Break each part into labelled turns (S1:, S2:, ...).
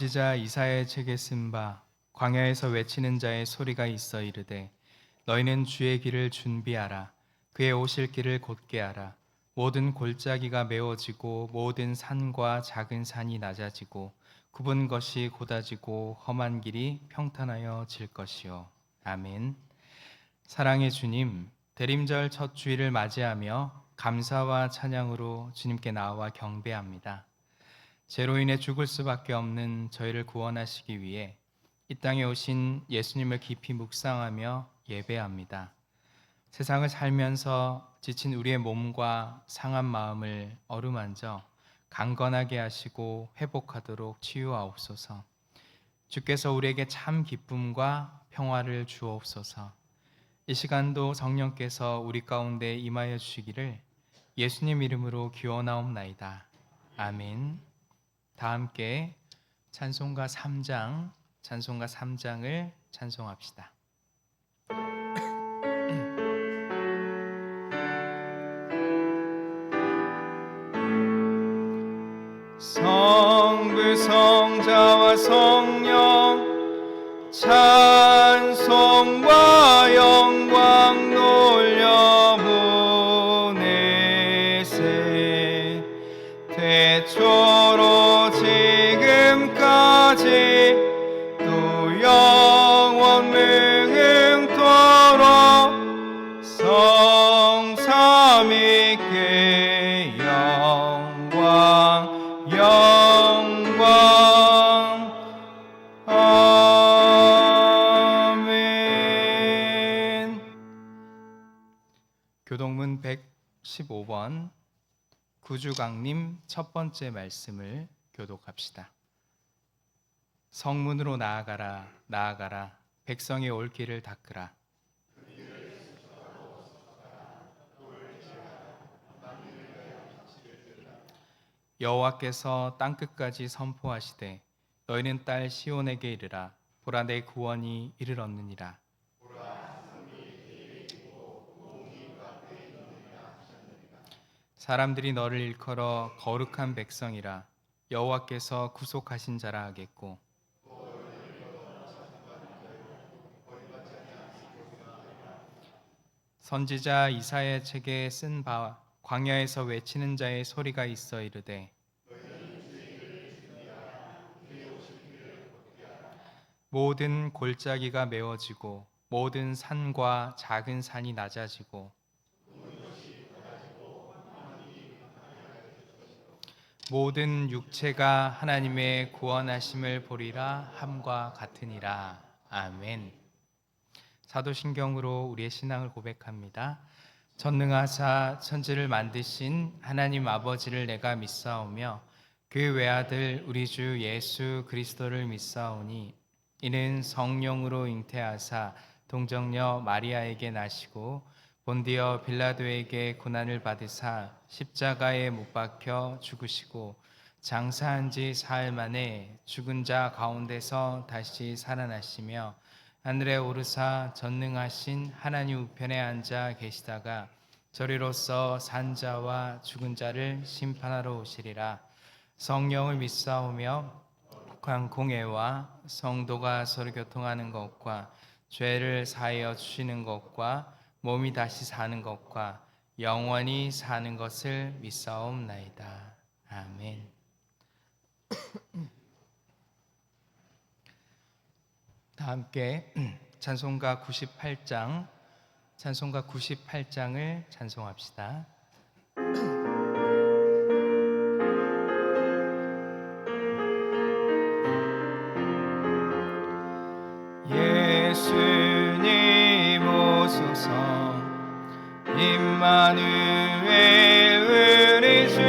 S1: 선지자 이사야의 책에 쓴 바 광야에서 외치는 자의 소리가 있어 이르되 너희는 주의 길을 준비하라. 그의 오실 길을 곧게 하라. 모든 골짜기가 메워지고 모든 산과 작은 산이 낮아지고 굽은 것이 곧아지고 험한 길이 평탄하여 질 것이요. 아멘. 사랑의 주님, 대림절 첫 주일을 맞이하며 감사와 찬양으로 주님께 나와 경배합니다. 죄로 인해 죽을 수밖에 없는 저희를 구원하시기 위해 이 땅에 오신 예수님을 깊이 묵상하며 예배합니다. 세상을 살면서 지친 우리의 몸과 상한 마음을 어루만져 강건하게 하시고 회복하도록 치유하옵소서. 주께서 우리에게 참 기쁨과 평화를 주옵소서. 이 시간도 성령께서 우리 가운데 임하여 주시기를 예수님 이름으로 기원하옵나이다. 아멘. 다 함께 찬송가 3장을 찬송합시다. 성부 성자와 성령 찬송과 영광 돌려보내세. 태초로 지금까지 또 영원 무흥토록 성삼위께 영광 아멘. 교동문 115번 구주강림 첫 번째 말씀을 교독합시다. 성문으로 나아가라, 나아가라. 백성의 올 길을 닦으라. 여호와께서 땅끝까지 선포하시되 너희는 딸 시온에게 이르라. 보라, 내 구원이 이르렀느니라. 사람들이 너를 일컬어 거룩한 백성이라. 여호와께서 구속하신 자라 하겠고, 선지자 이사야의 책에 쓴 바 광야에서 외치는 자의 소리가 있어 이르되 모든 골짜기가 메워지고 모든 산과 작은 산이 낮아지고 모든 육체가 하나님의 구원하심을 보리라 함과 같으니라. 아멘. 사도신경으로 우리의 신앙을 고백합니다. 전능하사 천지를 만드신 하나님 아버지를 내가 믿사오며 그 외아들 우리 주 예수 그리스도를 믿사오니 이는 성령으로 잉태하사 동정녀 마리아에게 나시고 본디어 빌라도에게 고난을 받으사 십자가에 못 박혀 죽으시고 장사한 지 사흘 만에 죽은 자 가운데서 다시 살아나시며 하늘에 오르사 전능하신 하나님 우편에 앉아 계시다가 저리로서 산 자와 죽은 자를 심판하러 오시리라. 성령을 믿사오며 공회와 성도가 서로 교통하는 것과 죄를 사하여 주시는 것과 몸이 다시 사는 것과 영원히 사는 것을 믿사옵나이다. 아멘. 다 함께 찬송가 98장을 찬송합시다. 예수님 오소서. 임마누엘 우리 주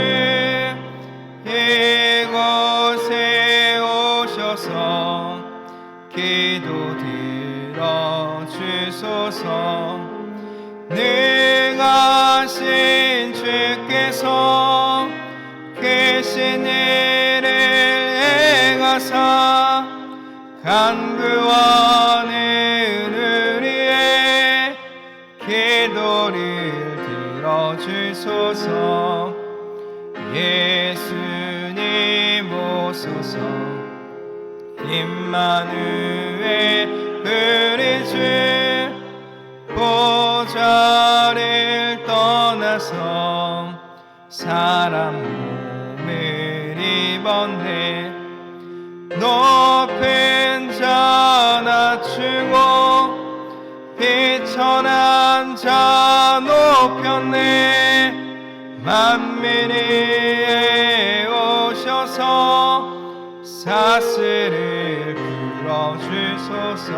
S1: 이곳에 오셔서 기도 들어주소서. 능하신 주께서 계신 일을 행하사 간구하는 우리의 기도를 들어주소서. 예수님 오소서. 임마누엘 우리 주 보좌를 떠나서 사람 몸을 입었네. 높은 자 낮추고 비천한 자 높였네. 만민이 오셔서 사슬을 풀어주소서.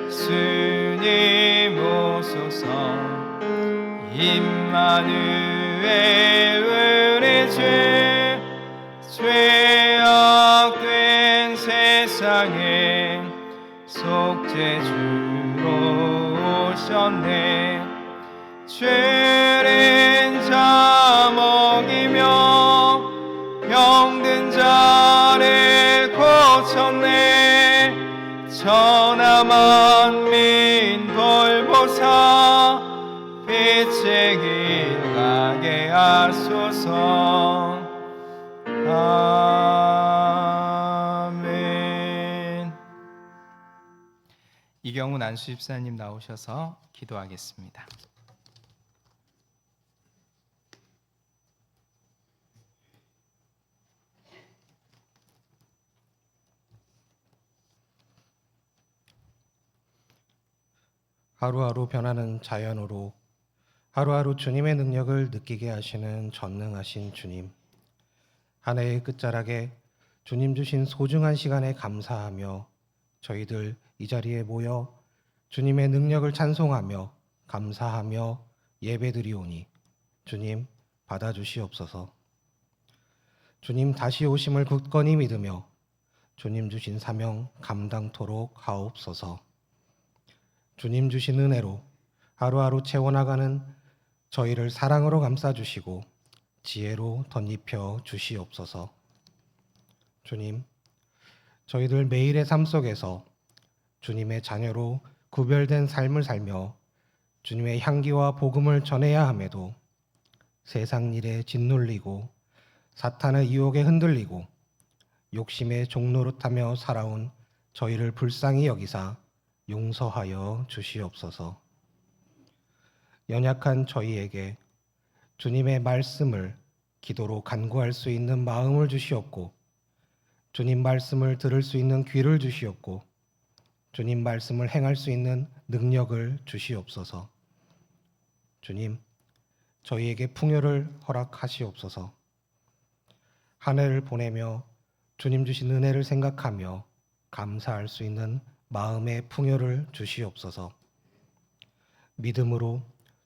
S1: 주님 오소서. 임마누엘 우리 주 죄악된 세상에 속죄주로 오셨네. 죄린 자 먹이며 병든 자를 고쳤네. 천하 만민 돌보사 빛의 길 가게 하소서. 아멘. 이경훈 안수집사님 나오셔서 기도하겠습니다.
S2: 하루하루 변하는 자연으로 하루하루 주님의 능력을 느끼게 하시는 전능하신 주님, 한 해의 끝자락에 주님 주신 소중한 시간에 감사하며 저희들 이 자리에 모여 주님의 능력을 찬송하며 감사하며 예배드리오니 주님 받아주시옵소서. 주님 다시 오심을 굳건히 믿으며 주님 주신 사명 감당토록 하옵소서. 주님 주신 은혜로 하루하루 채워나가는 저희를 사랑으로 감싸주시고 지혜로 덧입혀 주시옵소서. 주님, 저희들 매일의 삶 속에서 주님의 자녀로 구별된 삶을 살며 주님의 향기와 복음을 전해야 함에도 세상 일에 짓눌리고 사탄의 유혹에 흔들리고 욕심의 종노릇하며 살아온 저희를 불쌍히 여기사 용서하여 주시옵소서. 연약한 저희에게 주님의 말씀을 기도로 간구할 수 있는 마음을 주시옵고 주님 말씀을 들을 수 있는 귀를 주시옵고 주님 말씀을 행할 수 있는 능력을 주시옵소서. 주님, 저희에게 풍요를 허락하시옵소서. 한 해를 보내며 주님 주신 은혜를 생각하며 감사할 수 있는 마음의 풍요를 주시옵소서. 믿음으로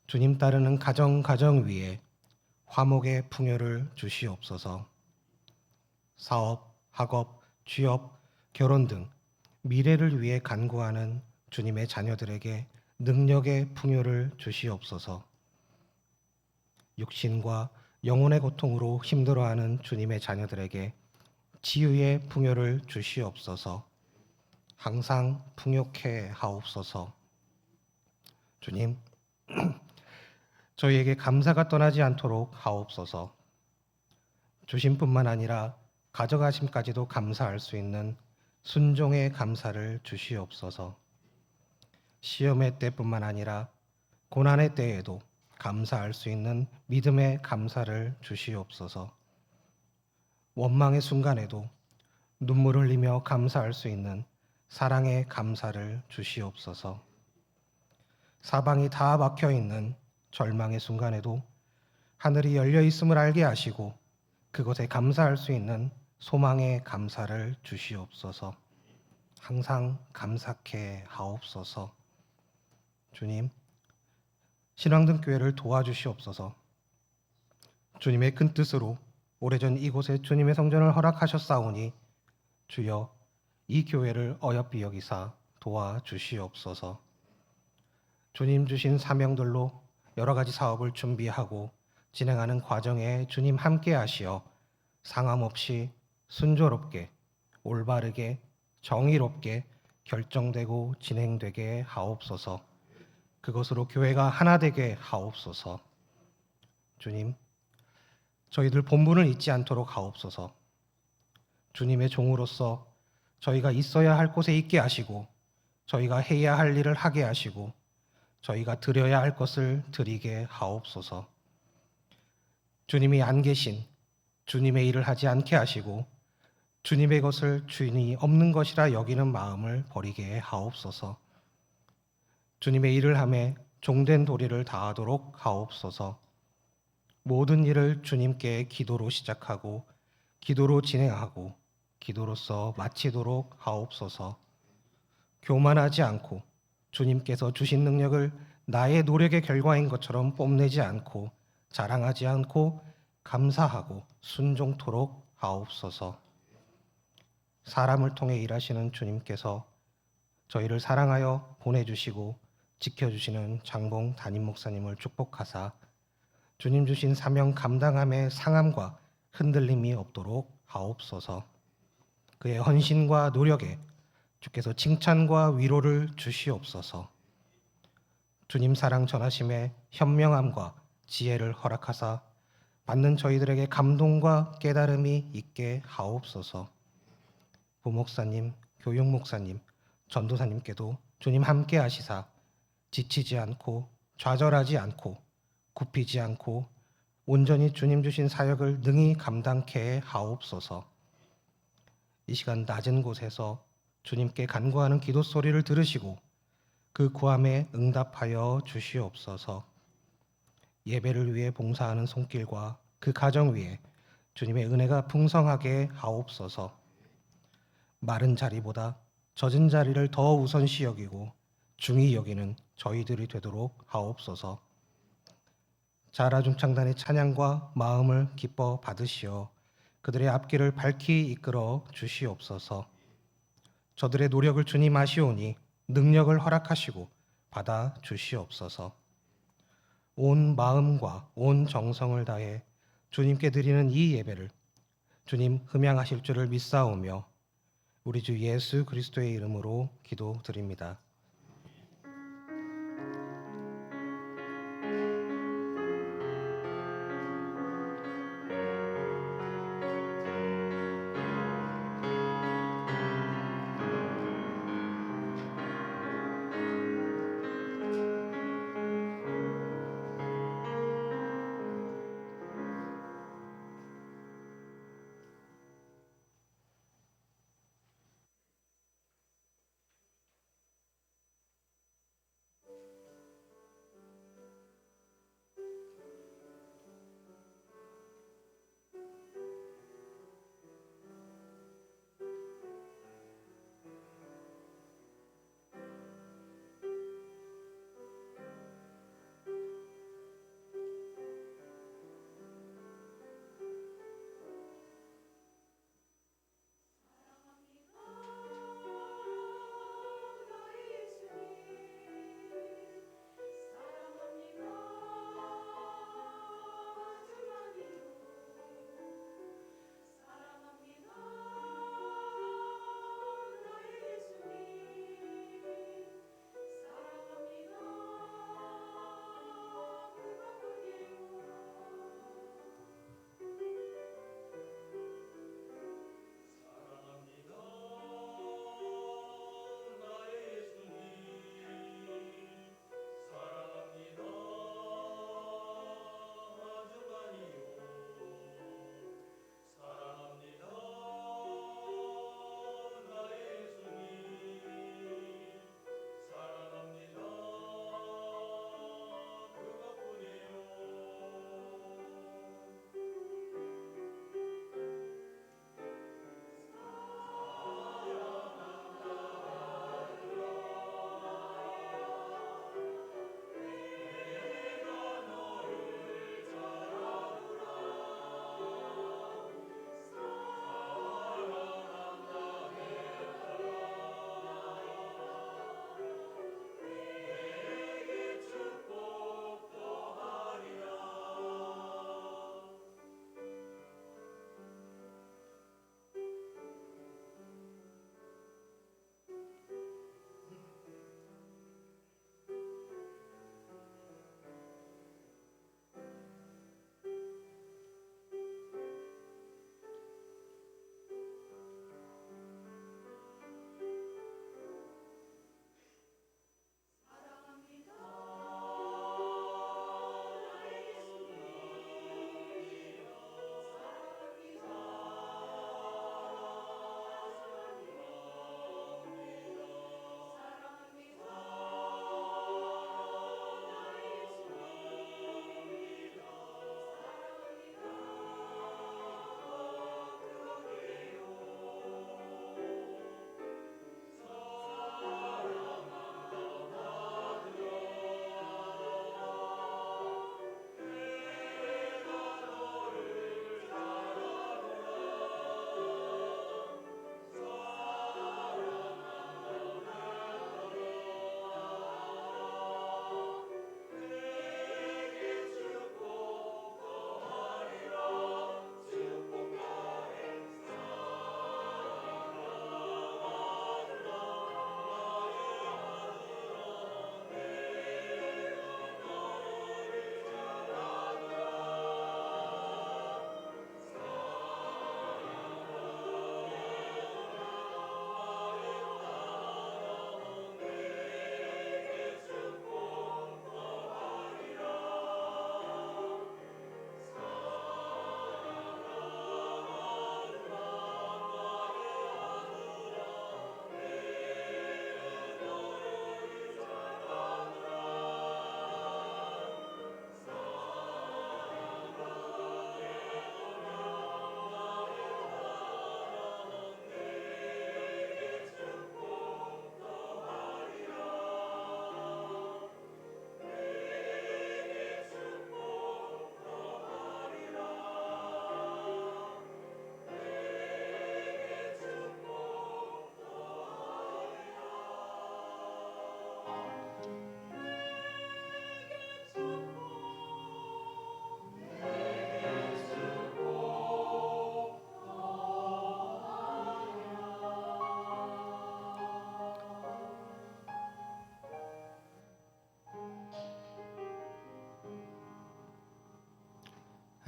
S2: 주님 따르는 가정 위에 화목의 풍요를 주시옵소서. 사업, 학업, 취업, 결혼 등 미래를 위해 간구하는 주님의 자녀들에게 능력의 풍요를 주시옵소서. 육신과 영혼의 고통으로 힘들어하는 주님의 자녀들에게 치유의 풍요를 주시옵소서. 항상 풍요케 하옵소서. 주님, 저희에게 감사가 떠나지 않도록 하옵소서. 주심뿐만 아니라 가져가심까지도 감사할 수 있는 순종의 감사를 주시옵소서. 시험의 때뿐만 아니라 고난의 때에도 감사할 수 있는 믿음의 감사를 주시옵소서. 원망의 순간에도 눈물 흘리며 감사할 수 있는 사랑의 감사를 주시옵소서. 사방이 다 막혀 있는 절망의 순간에도 하늘이 열려 있음을 알게 하시고 그것에 감사할 수 있는 소망의 감사를 주시옵소서. 항상 감사케 하옵소서. 주님, 신앙등교회를 도와주시옵소서. 주님의 큰 뜻으로 오래전 이곳에 주님의 성전을 허락하셨사오니 주여 이 교회를 어여삐 여기사 도와주시옵소서. 주님 주신 사명들로 여러 가지 사업을 준비하고 진행하는 과정에 주님 함께 하시어 상함 없이 순조롭게 올바르게 정의롭게 결정되고 진행되게 하옵소서. 그것으로 교회가 하나 되게 하옵소서. 주님, 저희들 본분을 잊지 않도록 하옵소서. 주님의 종으로서 저희가 있어야 할 곳에 있게 하시고 저희가 해야 할 일을 하게 하시고 저희가 드려야 할 것을 드리게 하옵소서. 주님이 안 계신 주님의 일을 하지 않게 하시고 주님의 것을 주인이 없는 것이라 여기는 마음을 버리게 하옵소서. 주님의 일을 함에 종된 도리를 다하도록 하옵소서. 모든 일을 주님께 기도로 시작하고 기도로 진행하고 기도로서 마치도록 하옵소서. 교만하지 않고 주님께서 주신 능력을 나의 노력의 결과인 것처럼 뽐내지 않고 자랑하지 않고 감사하고 순종토록 하옵소서. 사람을 통해 일하시는 주님께서 저희를 사랑하여 보내주시고 지켜주시는 장봉 담임 목사님을 축복하사 주님 주신 사명 감당함의 상함과 흔들림이 없도록 하옵소서. 그의 헌신과 노력에 주께서 칭찬과 위로를 주시옵소서. 주님 사랑 전하심에 현명함과 지혜를 허락하사 받는 저희들에게 감동과 깨달음이 있게 하옵소서. 부목사님, 교육목사님, 전도사님께도 주님 함께 하시사 지치지 않고 좌절하지 않고 굽히지 않고 온전히 주님 주신 사역을 능히 감당케 하옵소서. 이 시간 낮은 곳에서 주님께 간구하는 기도 소리를 들으시고 그 구함에 응답하여 주시옵소서. 예배를 위해 봉사하는 손길과 그 가정 위에 주님의 은혜가 풍성하게 하옵소서. 마른 자리보다 젖은 자리를 더 우선시 여기고 중히 여기는 저희들이 되도록 하옵소서. 자라중창단의 찬양과 마음을 기뻐 받으시어 그들의 앞길을 밝히 이끌어 주시옵소서. 저들의 노력을 주님 아시오니 능력을 허락하시고 받아 주시옵소서. 온 마음과 온 정성을 다해 주님께 드리는 이 예배를 주님 흠양하실 줄을 믿사오며 우리 주 예수 그리스도의 이름으로 기도드립니다.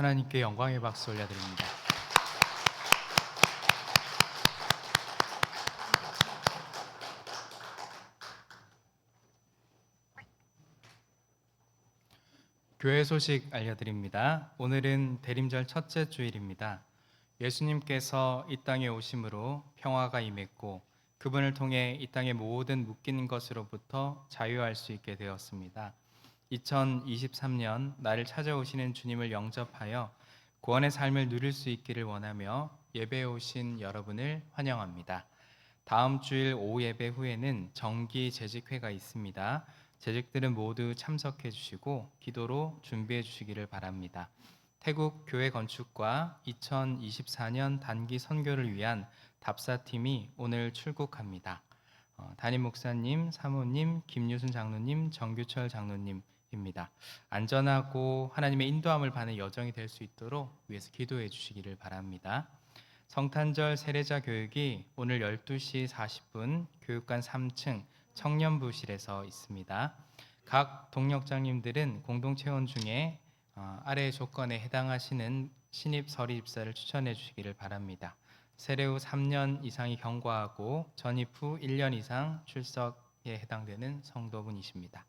S1: 하나님께 영광의 박수 올려드립니다. 교회 소식 알려드립니다. 오늘은 대림절 첫째 주일입니다. 예수님께서 이 땅에 오심으로 평화가 임했고 그분을 통해 이 땅의 모든 묶인 것으로부터 자유할 수 있게 되었습니다. 2023년 나를 찾아오시는 주님을 영접하여 구원의 삶을 누릴 수 있기를 원하며 예배에 오신 여러분을 환영합니다. 다음 주일 오후 예배 후에는 정기 재직회가 있습니다. 재직들은 모두 참석해 주시고 기도로 준비해 주시기를 바랍니다. 태국 교회 건축과 2024년 단기 선교를 위한 답사팀이 오늘 출국합니다. 담임 목사님, 사모님, 김유순 장로님, 정규철 장로님입니다. 안전하고 하나님의 인도함을 받는 여정이 될 수 있도록 위해서 기도해 주시기를 바랍니다. 성탄절 세례자 교육이 오늘 12시 40분 교육관 3층 청년부실에서 있습니다. 각 동역장님들은 공동체원 중에 아래의 조건에 해당하시는 신입 서리집사를 추천해 주시기를 바랍니다. 세례 후 3년 이상이 경과하고 전입 후 1년 이상 출석에 해당되는 성도분이십니다.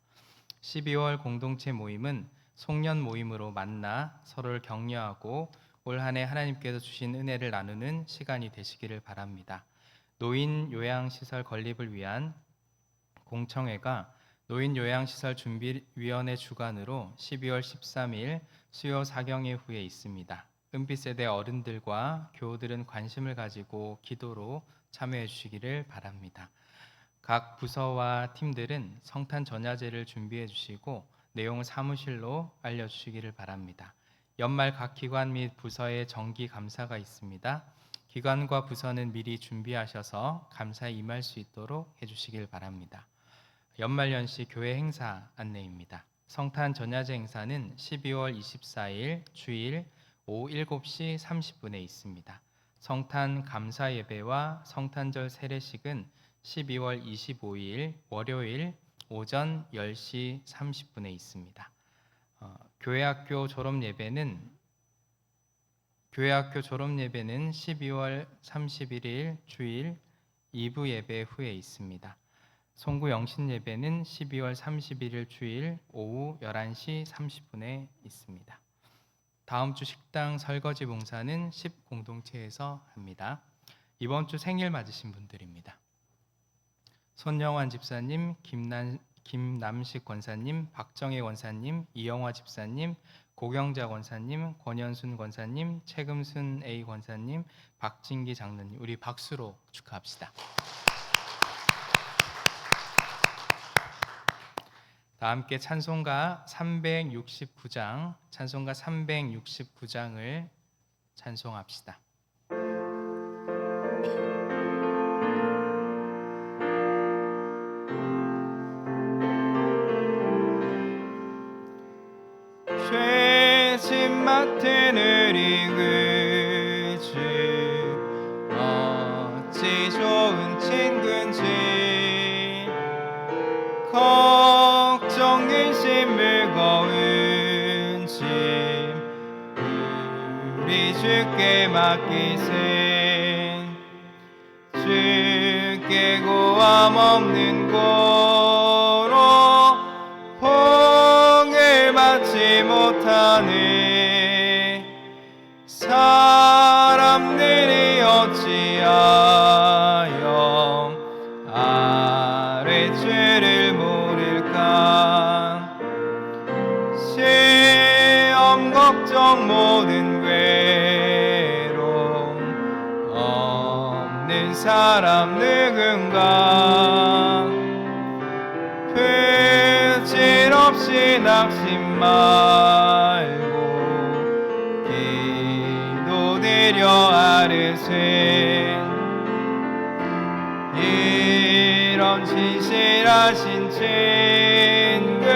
S1: 12월 공동체 모임은 송년 모임으로 만나 서로를 격려하고 올 한 해 하나님께서 주신 은혜를 나누는 시간이 되시기를 바랍니다. 노인 요양시설 건립을 위한 공청회가 노인요양시설준비위원회 주관으로 12월 13일 수요 4경회 후에 있습니다. 은빛세대 어른들과 교우들은 관심을 가지고 기도로 참여해 주시기를 바랍니다. 각 부서와 팀들은 성탄 전야제를 준비해 주시고 내용을 사무실로 알려주시기를 바랍니다. 연말 각 기관 및 부서의 정기 감사가 있습니다. 기관과 부서는 미리 준비하셔서 감사에 임할 수 있도록 해주시길 바랍니다. 연말연시 교회 행사 안내입니다. 성탄 전야제 행사는 12월 24일 주일 오후 7시 30분에 있습니다. 성탄 감사 예배와 성탄절 세례식은 12월 25일 월요일 오전 10시 30분에 있습니다. 교회학교 졸업 예배는 12월 31일 주일 2부 예배 후에 있습니다. 송구 영신 예배는 12월 31일 주일 오후 11시 30분에 있습니다. 다음 주 식당 설거지 봉사는 10공동체에서 합니다. 이번 주 생일 맞으신 분들입니다. 손영환 집사님, 김남식 권사님, 박정혜 권사님, 이영화 집사님, 고경자 권사님, 권현순 권사님, 최금순 A 권사님, 박진기 장로님, 우리 박수로 축하합시다. 다 함께 찬송가 369장을 찬송합시다. 죄짐 맡은 우리 그 주 어찌 좋은 친구인지 걱정 근심 무거운 짐 우리 주께 맡기세 주께 고함 없는 고로 봉을 받지 못하네 사람들이 어찌하여 아랫죄를 모를까 시험 걱정 모든 괴로움 없는 사람 누군가 부질 없이 낙심 말고 기도드려 아르세 이런 진실하신 친구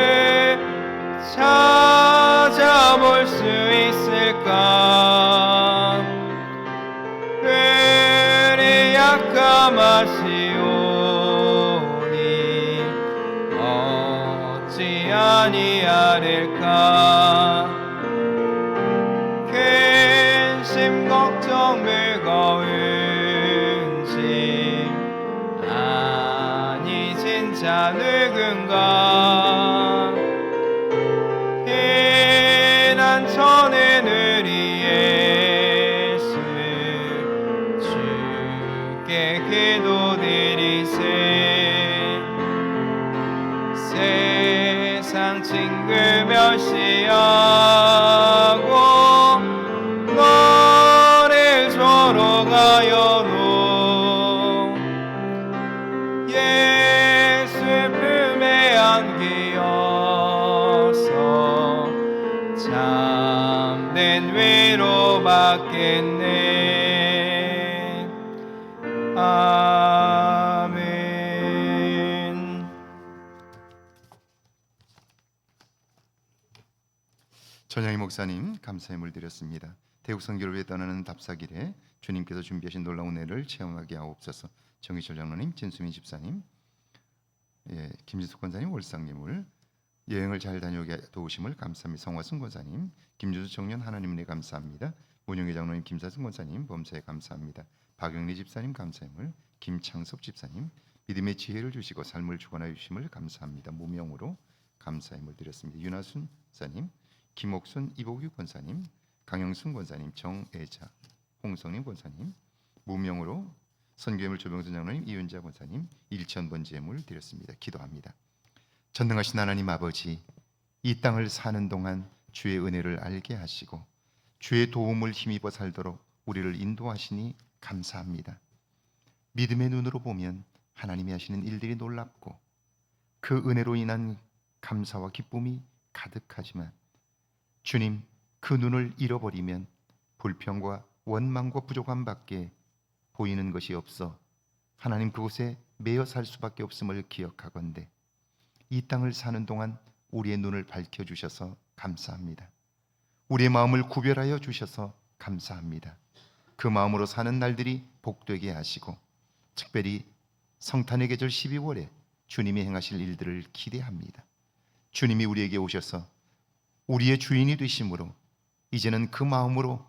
S1: 찾아볼 수 있을까 우리 약함하시오니 어찌 아니하릴까 그 자 누군가 피난처에 누리 예수 주께 기도드리세 세상 친구 멸시하고 너를 조로 가여노 예수 품에 안기어서 참된 위로 받겠네. 아멘.
S3: 전영희 목사님 감사의 물 드렸습니다. 대국 선교를 위해 떠나는 답사길에 주님께서 준비하신 놀라운 은혜를 체험하게 하옵소서. 정희철 장로님, 진수민 집사님, 김지숙 권사님, 월상님을 여행을 잘 다녀오게 도우심을 감사합니다. 성화승 권사님, 김주수 청년 하나님 은혜 감사합니다. 문영희 장로님, 김사승 권사님 범사에 감사합니다. 박영리 집사님 감사함을, 김창섭 집사님 믿음의 지혜를 주시고 삶을 주관하여 주심을 감사합니다. 무명으로 감사함을 드렸습니다. 윤하순 사님, 김옥순 이보규 권사님, 강영순 권사님, 정애자, 홍성님 권사님, 무명으로 선교예물 조병선 장로님, 이윤자 권사님 1,000번째 예물 드렸습니다. 기도합니다. 전능하신 하나님 아버지, 이 땅을 사는 동안 주의 은혜를 알게 하시고 주의 도움을 힘입어 살도록 우리를 인도하시니 감사합니다. 믿음의 눈으로 보면 하나님이 하시는 일들이 놀랍고 그 은혜로 인한 감사와 기쁨이 가득하지만 주님, 그 눈을 잃어버리면 불평과 원망과 부족함밖에 보이는 것이 없어 하나님 그곳에 매여 살 수밖에 없음을 기억하건대 이 땅을 사는 동안 우리의 눈을 밝혀주셔서 감사합니다. 우리의 마음을 구별하여 주셔서 감사합니다. 그 마음으로 사는 날들이 복되게 하시고 특별히 성탄의 계절 12월에 주님이 행하실 일들을 기대합니다. 주님이 우리에게 오셔서 우리의 주인이 되심으로 이제는 그 마음으로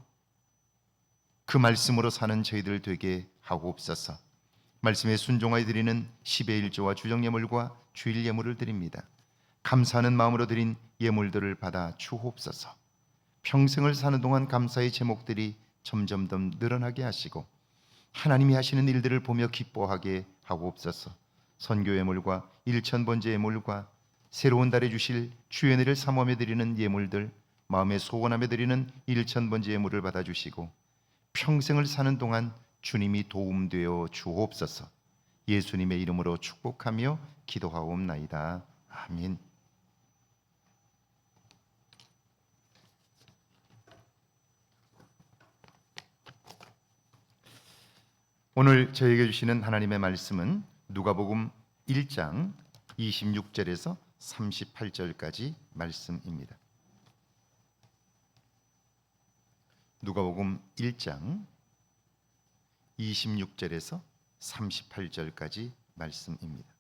S3: 그 말씀으로 사는 저희들 되게 하옵소서. 말씀에 순종하여 드리는 10의 1조와 주정 예물과 주일 예물을 드립니다. 감사하는 마음으로 드린 예물들을 받아 주옵소서. 평생을 사는 동안 감사의 제목들이 점점 더 늘어나게 하시고 하나님이 하시는 일들을 보며 기뻐하게 하옵소서. 선교 예물과 1,000번째 예물과 새로운 달에 주실 주의 은혜를 사모하며 드리는 예물들, 마음에 소원하며 드리는 1,000번째 예물을 받아주시고 평생을 사는 동안 주님이 도움되어 주옵소서. 예수님의 이름으로 축복하며 기도하옵나이다. 아멘. 오늘 저에게 주시는 하나님의 말씀은 누가복음 1장 26절에서 38절까지 말씀입니다. 누가복음 1장 26절에서 38절까지 말씀입니다.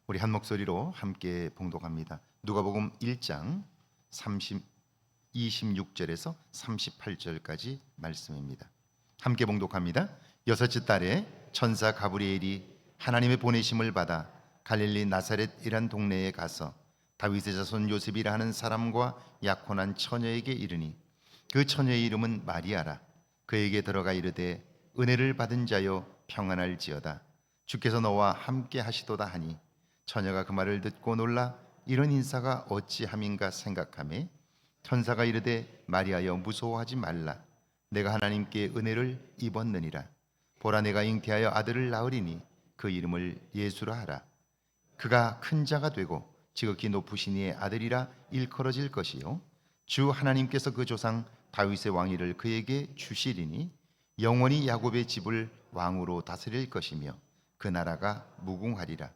S3: 우리 한 목소리로 함께 봉독합니다. 누가복음 1장 26절에서 38절까지 말씀입니다. 함께 봉독합니다. 여섯째 달에 천사 가브리엘이 하나님의 보내심을 받아 갈릴리 나사렛이란 동네에 가서 다윗의 자손 요셉이라 하는 사람과 약혼한 처녀에게 이르니 그 처녀의 이름은 마리아라. 그에게 들어가 이르되 은혜를 받은 자여 평안할지어다. 주께서 너와 함께 하시도다 하니 처녀가 그 말을 듣고 놀라 이런 인사가 어찌함인가 생각하매 천사가 이르되 마리아여 무서워하지 말라. 내가 하나님께 은혜를 입었느니라. 보라 내가 잉태하여 아들을 낳으리니 그 이름을 예수라 하라. 그가 큰 자가 되고 지극히 높으신 이의 아들이라 일컬어질 것이요 주 하나님께서 그 조상 다윗의 왕위를 그에게 주시리니 영원히 야곱의 집을 왕으로 다스릴 것이며 그 나라가 무궁하리라.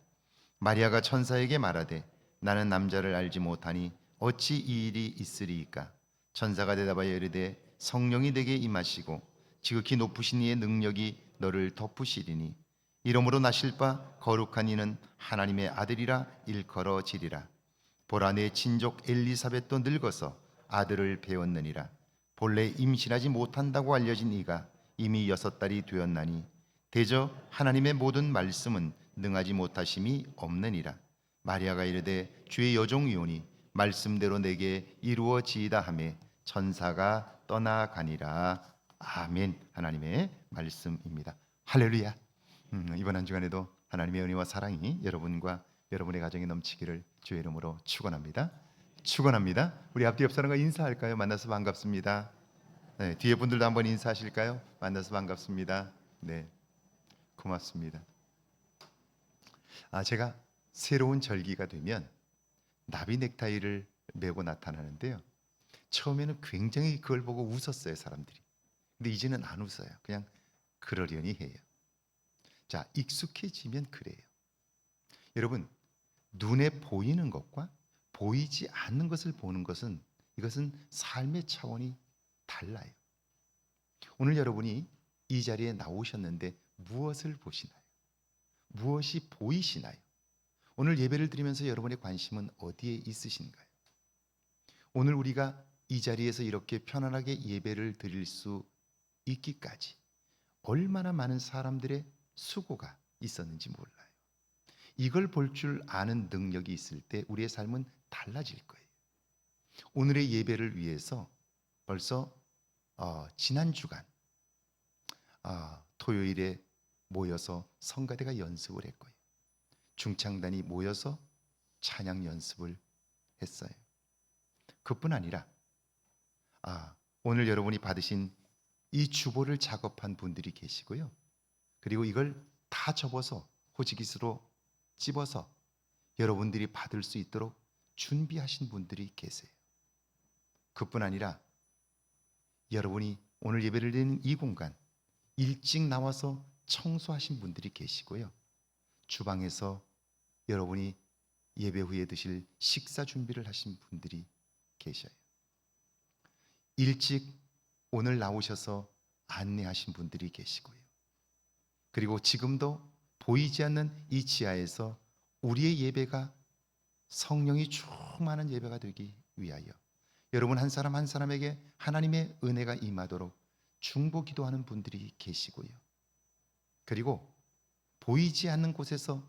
S3: 마리아가 천사에게 말하되 나는 남자를 알지 못하니 어찌 이 일이 있으리이까. 천사가 대답하여 이르되 성령이 내게 임하시고 지극히 높으신 이의 능력이 너를 덮으시리니 이러므로 나실 바 거룩한 이는 하나님의 아들이라 일컬어지리라. 보라 내 친족 엘리사벳도 늙어서 아들을 배웠느니라. 본래 임신하지 못한다고 알려진 이가 이미 6달이 되었나니 대저 하나님의 모든 말씀은 능하지 못하심이 없느니라. 마리아가 이르되 주의 여종이오니 말씀대로 내게 이루어지이다 하매 천사가 떠나가니라. 아멘. 하나님의 말씀입니다. 할렐루야. 이번 한 주간에도 하나님의 은혜와 사랑이 여러분과 여러분의 가정에 넘치기를 주의 이름으로 축원합니다. 축원합니다. 우리 앞뒤 옆 사람과 인사할까요? 만나서 반갑습니다. 네, 뒤에 분들도 한번 인사하실까요? 만나서 반갑습니다. 네, 고맙습니다. 제가 새로운 절기가 되면 나비 넥타이를 메고 나타나는데요. 처음에는 굉장히 그걸 보고 웃었어요, 사람들이. 근데 이제는 안 웃어요. 그냥 그러려니 해요. 자, 익숙해지면 그래요. 여러분, 눈에 보이는 것과 보이지 않는 것을 보는 것은 이것은 삶의 차원이 달라요. 오늘 여러분이 이 자리에 나오셨는데 무엇을 보시나요? 무엇이 보이시나요? 오늘 예배를 드리면서 여러분의 관심은 어디에 있으신가요? 오늘 우리가 이 자리에서 이렇게 편안하게 예배를 드릴 수 있기까지 얼마나 많은 사람들의 수고가 있었는지 몰라요. 이걸 볼 줄 아는 능력이 있을 때 우리의 삶은 달라질 거예요. 오늘의 예배를 위해서 벌써 지난 주간 토요일에 모여서 성가대가 연습을 했고요. 중창단이 모여서 찬양 연습을 했어요. 그뿐 아니라 오늘 여러분이 받으신 이 주보를 작업한 분들이 계시고요. 그리고 이걸 다 접어서 호지깃으로 찝어서 여러분들이 받을 수 있도록 준비하신 분들이 계세요. 그뿐 아니라 여러분이 오늘 예배를 드리는 이 공간 일찍 나와서 청소하신 분들이 계시고요. 주방에서 여러분이 예배 후에 드실 식사 준비를 하신 분들이 계셔요. 일찍 오늘 나오셔서 안내하신 분들이 계시고요. 그리고 지금도 보이지 않는 이 지하에서 우리의 예배가 성령이 충만한 예배가 되기 위하여 여러분 한 사람 한 사람에게 하나님의 은혜가 임하도록 중보 기도하는 분들이 계시고요. 그리고 보이지 않는 곳에서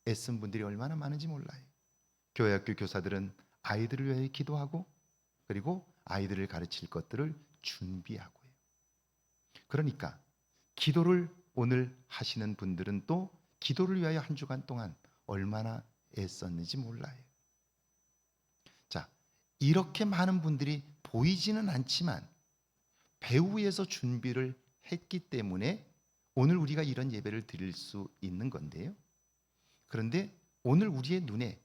S3: 애쓴 분들이 얼마나 많은지 몰라요. 교회 학교 교사들은 아이들을 위해 기도하고 그리고 아이들을 가르칠 것들을 준비하고요. 그러니까 기도를 오늘 하시는 분들은 또 기도를 위하여 한 주간 동안 얼마나 애썼는지 몰라요. 자, 이렇게 많은 분들이 보이지는 않지만 배후에서 준비를 했기 때문에 오늘 우리가 이런 예배를 드릴 수 있는 건데요. 그런데 오늘 우리의 눈에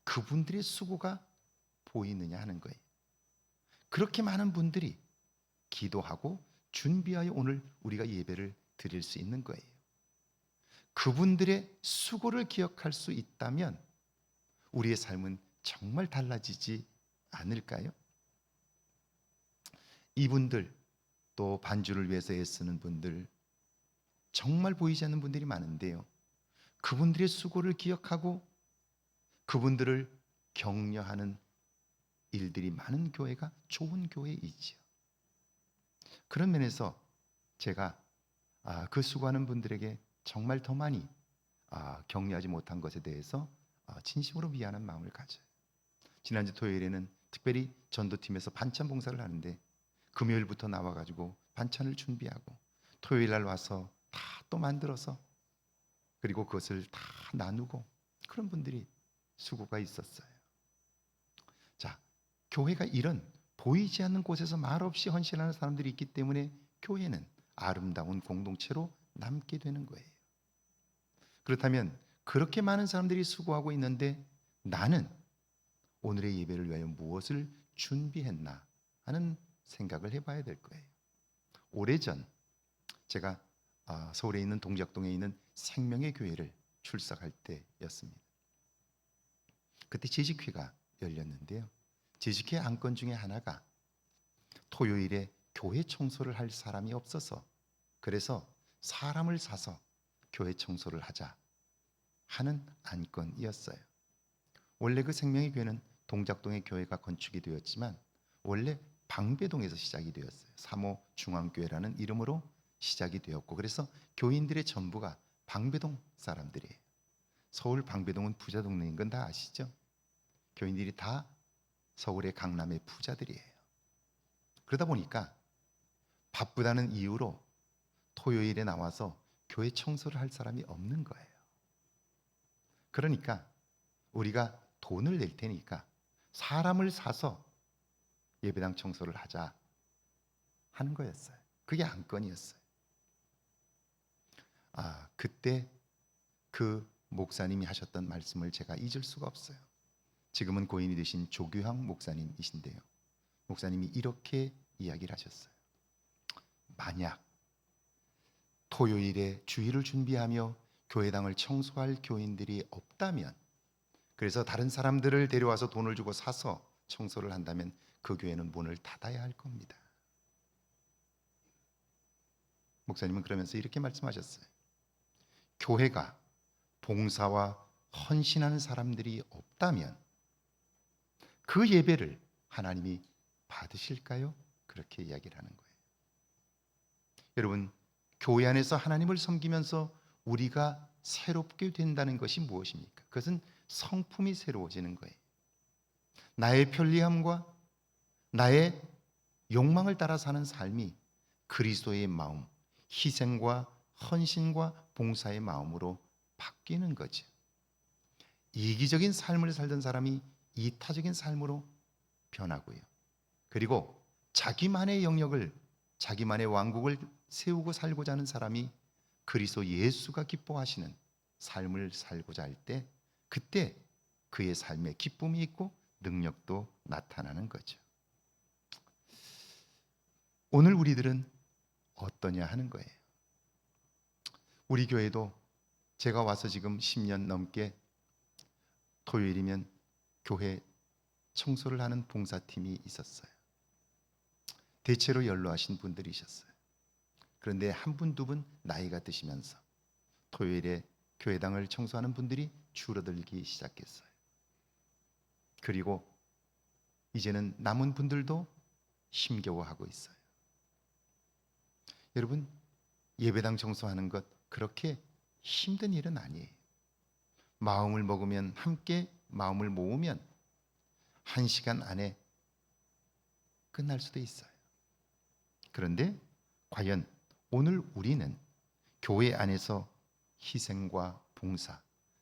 S3: 그분들의 수고가 보이느냐 하는 거예요. 그렇게 많은 분들이 기도하고 준비하여 오늘 우리가 예배를 드릴 수 있는 거예요. 그분들의 수고를 기억할 수 있다면 우리의 삶은 정말 달라지지 않을까요? 이분들 또 반주를 위해서 애쓰는 분들 정말 보이지 않는 분들이 많은데요. 그분들의 수고를 기억하고 그분들을 격려하는 일들이 많은 교회가 좋은 교회이지요. 그런 면에서 제가 그 수고하는 분들에게 정말 더 많이 격려하지 못한 것에 대해서 진심으로 미안한 마음을 가져요. 지난주 토요일에는 특별히 전도팀에서 반찬 봉사를 하는데 금요일부터 나와가지고 반찬을 준비하고 토요일 날 와서 다 또 만들어서 그리고 그것을 다 나누고 그런 분들이 수고가 있었어요. 자, 교회가 이런 보이지 않는 곳에서 말없이 헌신하는 사람들이 있기 때문에 교회는 아름다운 공동체로 남게 되는 거예요. 그렇다면 그렇게 많은 사람들이 수고하고 있는데 나는 오늘의 예배를 위하여 무엇을 준비했나 하는 생각을 해봐야 될 거예요. 오래전 제가 서울에 있는 동작동에 있는 생명의 교회를 출석할 때였습니다. 그때 재직회가 열렸는데요. 재직회 안건 중에 하나가 토요일에 교회 청소를 할 사람이 없어서 그래서 사람을 사서 교회 청소를 하자 하는 안건이었어요. 원래 그 생명의 교회는 동작동의 교회가 건축이 되었지만 원래 방배동에서 시작이 되었어요. 3호 중앙교회라는 이름으로 시작이 되었고, 그래서 교인들의 전부가 방배동 사람들이에요. 서울 방배동은 부자 동네인 건 다 아시죠? 교인들이 다 서울의 강남의 부자들이에요. 그러다 보니까 바쁘다는 이유로 토요일에 나와서 교회 청소를 할 사람이 없는 거예요. 그러니까 우리가 돈을 낼 테니까 사람을 사서 예배당 청소를 하자 하는 거였어요. 그게 안건이었어요. 그때 그 목사님이 하셨던 말씀을 제가 잊을 수가 없어요. 지금은 고인이 되신 조규황 목사님이신데요. 목사님이 이렇게 이야기를 하셨어요. 만약 토요일에 주일을 준비하며 교회당을 청소할 교인들이 없다면, 그래서 다른 사람들을 데려와서 돈을 주고 사서 청소를 한다면 그 교회는 문을 닫아야 할 겁니다. 목사님은 그러면서 이렇게 말씀하셨어요. 교회가 봉사와 헌신하는 사람들이 없다면 그 예배를 하나님이 받으실까요? 그렇게 이야기를 하는 거예요. 여러분, 교회 안에서 하나님을 섬기면서 우리가 새롭게 된다는 것이 무엇입니까? 그것은 성품이 새로워지는 거예요. 나의 편리함과 나의 욕망을 따라 사는 삶이 그리스도의 마음, 희생과 헌신과 봉사의 마음으로 바뀌는 거죠. 이기적인 삶을 살던 사람이 이타적인 삶으로 변하고요. 그리고 자기만의 영역을, 자기만의 왕국을 세우고 살고자 하는 사람이 그리스도 예수가 기뻐하시는 삶을 살고자 할 때, 그때 그의 삶에 기쁨이 있고 능력도 나타나는 거죠. 오늘 우리들은 어떠냐 하는 거예요. 우리 교회도 제가 와서 지금 10년 넘게 토요일이면 교회 청소를 하는 봉사팀이 있었어요. 대체로 연로하신 분들이셨어요. 그런데 한 분, 두 분 나이가 드시면서 토요일에 교회당을 청소하는 분들이 줄어들기 시작했어요. 그리고 이제는 남은 분들도 힘겨워하고 있어요. 여러분, 예배당 청소하는 것 그렇게 힘든 일은 아니에요. 마음을 먹으면, 함께 마음을 모으면 1시간 안에 끝날 수도 있어요. 그런데 과연 오늘 우리는 교회 안에서 희생과 봉사,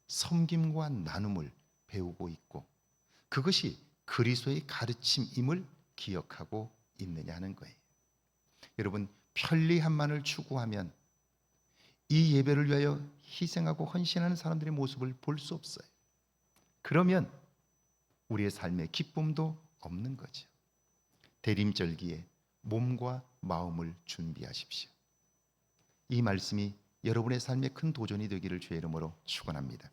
S3: 섬김과 나눔을 배우고 있고 그것이 그리스도의 가르침임을 기억하고 있느냐 하는 거예요. 여러분, 편리함만을 추구하면 이 예배를 위하여 희생하고 헌신하는 사람들의 모습을 볼 수 없어요. 그러면 우리의 삶에 기쁨도 없는 거죠. 대림절기에 몸과 마음을 준비하십시오. 이 말씀이 여러분의 삶에 큰 도전이 되기를 주의 이름으로 축원합니다.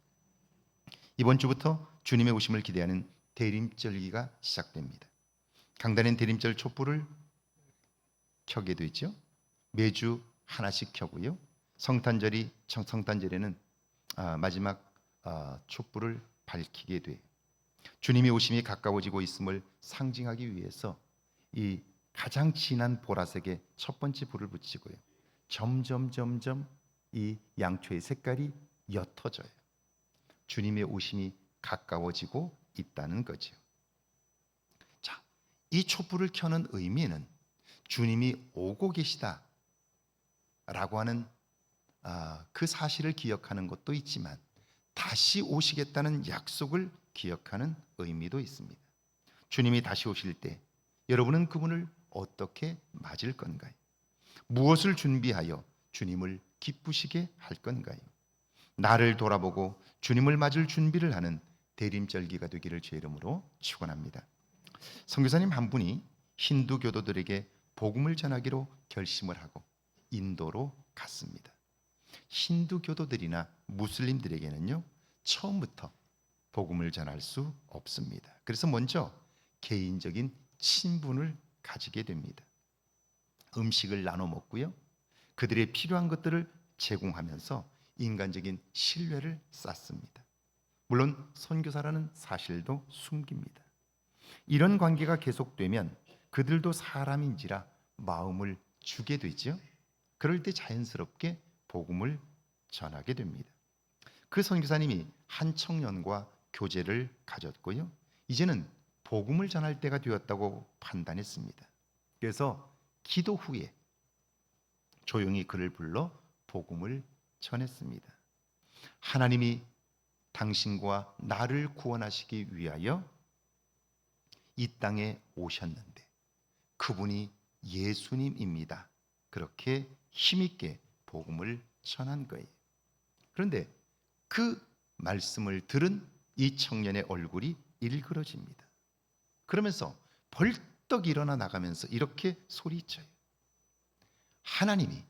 S3: 이번 주부터 주님의 오심을 기대하는 대림절기가 시작됩니다. 강단엔 대림절 촛불을 켜게 되죠. 매주 하나씩 켜고요. 성탄절에는 마지막 촛불을 밝히게 돼. 주님의 오심이 가까워지고 있음을 상징하기 위해서 이 가장 진한 보라색의 첫 번째 불을 붙이고요. 점점 이 양초의 색깔이 옅어져요. 주님의 오심이 가까워지고 있다는 거죠. 자, 이 촛불을 켜는 의미는 주님이 오고 계시다라고 하는 그 사실을 기억하는 것도 있지만 다시 오시겠다는 약속을 기억하는 의미도 있습니다. 주님이 다시 오실 때 여러분은 그분을 어떻게 맞을 건가요? 무엇을 준비하여 주님을 기쁘시게 할 건가요? 나를 돌아보고 주님을 맞을 준비를 하는 대림절기가 되기를 주의 이름으로 축원합니다. 선교사님 한 분이 힌두 교도들에게 복음을 전하기로 결심을 하고 인도로 갔습니다. 힌두 교도들이나 무슬림들에게는요, 처음부터 복음을 전할 수 없습니다. 그래서 먼저 개인적인 친분을 가지게 됩니다. 음식을 나눠 먹고요, 그들의 필요한 것들을 제공하면서 인간적인 신뢰를 쌓습니다. 물론 선교사라는 사실도 숨깁니다. 이런 관계가 계속되면 그들도 사람인지라 마음을 주게 되죠. 그럴 때 자연스럽게 복음을 전하게 됩니다. 그 선교사님이 한 청년과 교제를 가졌고요. 이제는 복음을 전할 때가 되었다고 판단했습니다. 그래서 기도 후에 조용히 그를 불러 복음을 전했습니다. 하나님이 당신과 나를 구원하시기 위하여 이 땅에 오셨는데 그분이 예수님입니다. 그렇게 힘있게 복음을 전한 거예요. 그런데 그 말씀을 들은 이 청년의 얼굴이 일그러집니다. 그러면서 벌떡 일어나 나가면서 이렇게 소리쳐요. 하나님이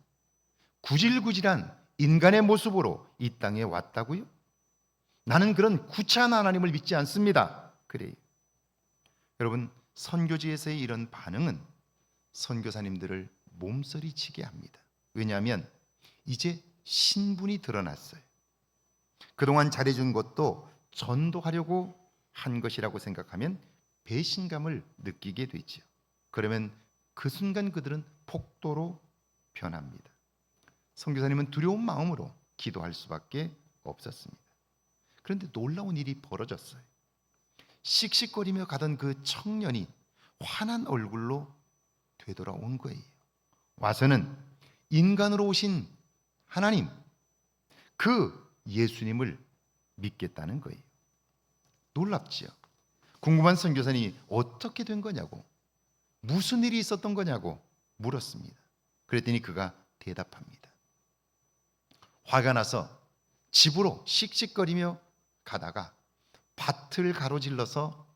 S3: 구질구질한 인간의 모습으로 이 땅에 왔다고요? 나는 그런 구차한 하나님을 믿지 않습니다. 그래요. 여러분, 선교지에서의 이런 반응은 선교사님들을 몸서리치게 합니다. 왜냐하면 이제 신분이 드러났어요. 그동안 잘해준 것도 전도하려고 한 것이라고 생각하면 배신감을 느끼게 되죠. 그러면 그 순간 그들은 폭도로 변합니다. 선교사님은 두려운 마음으로 기도할 수밖에 없었습니다. 그런데 놀라운 일이 벌어졌어요. 씩씩거리며 가던 그 청년이 환한 얼굴로 되돌아온 거예요. 와서는 인간으로 오신 하나님, 그 예수님을 믿겠다는 거예요. 놀랍지요. 궁금한 선교사님이 어떻게 된 거냐고, 무슨 일이 있었던 거냐고 물었습니다. 그랬더니 그가 대답합니다. 화가 나서 집으로 씩씩거리며 가다가 밭을 가로질러서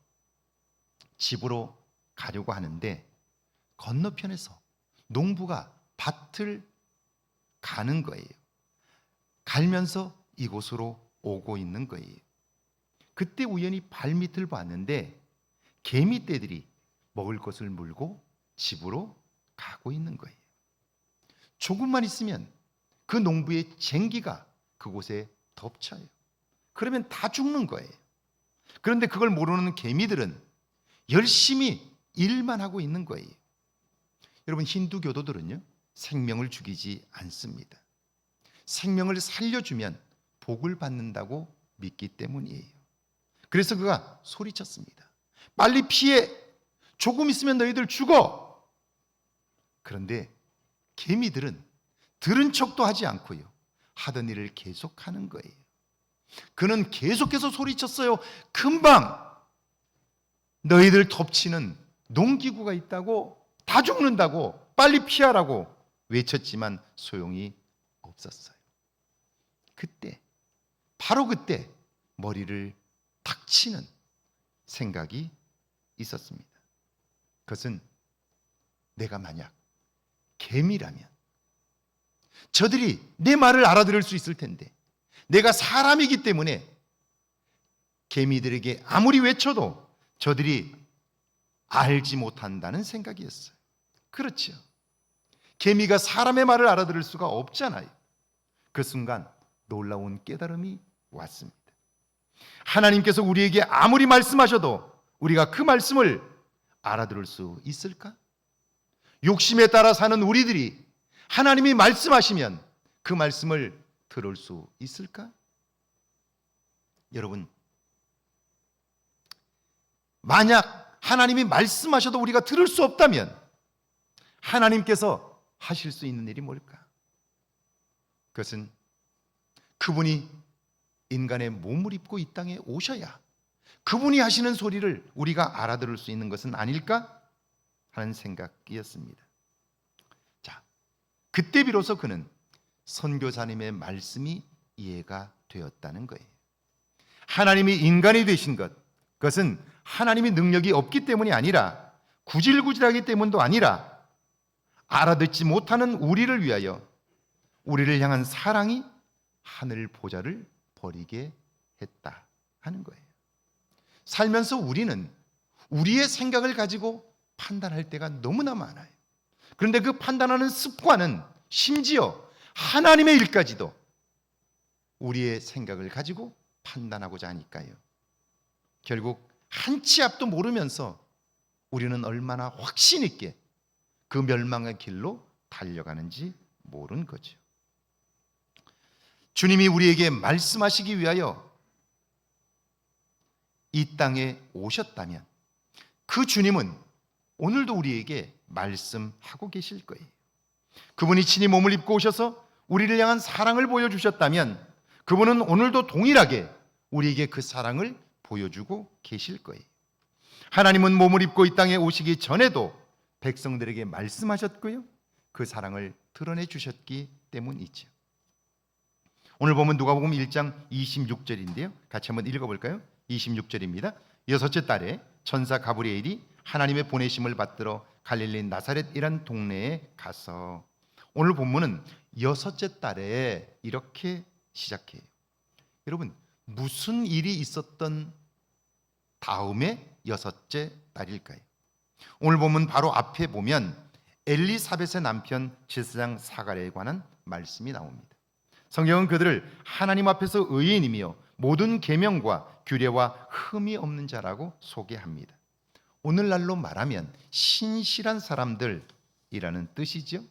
S3: 집으로 가려고 하는데 건너편에서 농부가 밭을 가는 거예요. 갈면서 이곳으로 오고 있는 거예요. 그때 우연히 발밑을 봤는데 개미떼들이 먹을 것을 물고 집으로 가고 있는 거예요. 조금만 있으면 그 농부의 쟁기가 그곳에 덮쳐요. 그러면 다 죽는 거예요. 그런데 그걸 모르는 개미들은 열심히 일만 하고 있는 거예요. 여러분, 힌두 교도들은요, 생명을 죽이지 않습니다. 생명을 살려주면 복을 받는다고 믿기 때문이에요. 그래서 그가 소리쳤습니다. 빨리 피해! 조금 있으면 너희들 죽어! 그런데 개미들은 들은 척도 하지 않고요, 하던 일을 계속하는 거예요. 그는 계속해서 소리쳤어요. 금방 너희들 덮치는 농기구가 있다고, 다 죽는다고, 빨리 피하라고 외쳤지만 소용이 없었어요. 그때, 바로 그때 머리를 탁 치는 생각이 있었습니다. 그것은 내가 만약 개미라면 저들이 내 말을 알아들을 수 있을 텐데, 내가 사람이기 때문에 개미들에게 아무리 외쳐도 저들이 알지 못한다는 생각이었어요. 그렇죠. 개미가 사람의 말을 알아들을 수가 없잖아요. 그 순간 놀라운 깨달음이 왔습니다. 하나님께서 우리에게 아무리 말씀하셔도 우리가 그 말씀을 알아들을 수 있을까? 욕심에 따라 사는 우리들이 하나님이 말씀하시면 그 말씀을 들을 수 있을까? 여러분, 만약 하나님이 말씀하셔도 우리가 들을 수 없다면 하나님께서 하실 수 있는 일이 뭘까? 그것은 그분이 인간의 몸을 입고 이 땅에 오셔야 그분이 하시는 소리를 우리가 알아들을 수 있는 것은 아닐까 하는 생각이었습니다. 자, 그때 비로소 그는 선교사님의 말씀이 이해가 되었다는 거예요. 하나님이 인간이 되신 것, 그것은 하나님의 능력이 없기 때문이 아니라, 구질구질하기 때문도 아니라, 알아듣지 못하는 우리를 위하여 우리를 향한 사랑이 하늘 보좌를 버리게 했다 하는 거예요. 살면서 우리는 우리의 생각을 가지고 판단할 때가 너무나 많아요. 그런데 그 판단하는 습관은 심지어 하나님의 일까지도 우리의 생각을 가지고 판단하고자 하니까요. 결국 한 치 앞도 모르면서 우리는 얼마나 확신 있게 그 멸망의 길로 달려가는지 모른 거죠. 주님이 우리에게 말씀하시기 위하여 이 땅에 오셨다면 그 주님은 오늘도 우리에게 말씀하고 계실 거예요. 그분이 친히 몸을 입고 오셔서 우리를 향한 사랑을 보여주셨다면 그분은 오늘도 동일하게 우리에게 그 사랑을 보여주고 계실 거예요. 하나님은 몸을 입고 이 땅에 오시기 전에도 백성들에게 말씀하셨고요, 그 사랑을 드러내 주셨기 때문이죠. 오늘 보면 누가복음 1장 26절인데요. 같이 한번 읽어볼까요? 26절입니다. 여섯째 달에 천사 가브리엘이 하나님의 보내심을 받들어 갈릴리 나사렛이란 동네에 가서, 오늘 본문은 여섯째 달에 이렇게 시작해요. 여러분, 무슨 일이 있었던 다음에 여섯째 달일까요? 오늘 보면 바로 앞에 보면 엘리사벳의 남편 제사장 사가랴에 관한 말씀이 나옵니다. 성경은 그들을 하나님 앞에서 의인이며 모든 계명과 규례와 흠이 없는 자라고 소개합니다. 오늘날로 말하면 신실한 사람들이라는 뜻이죠.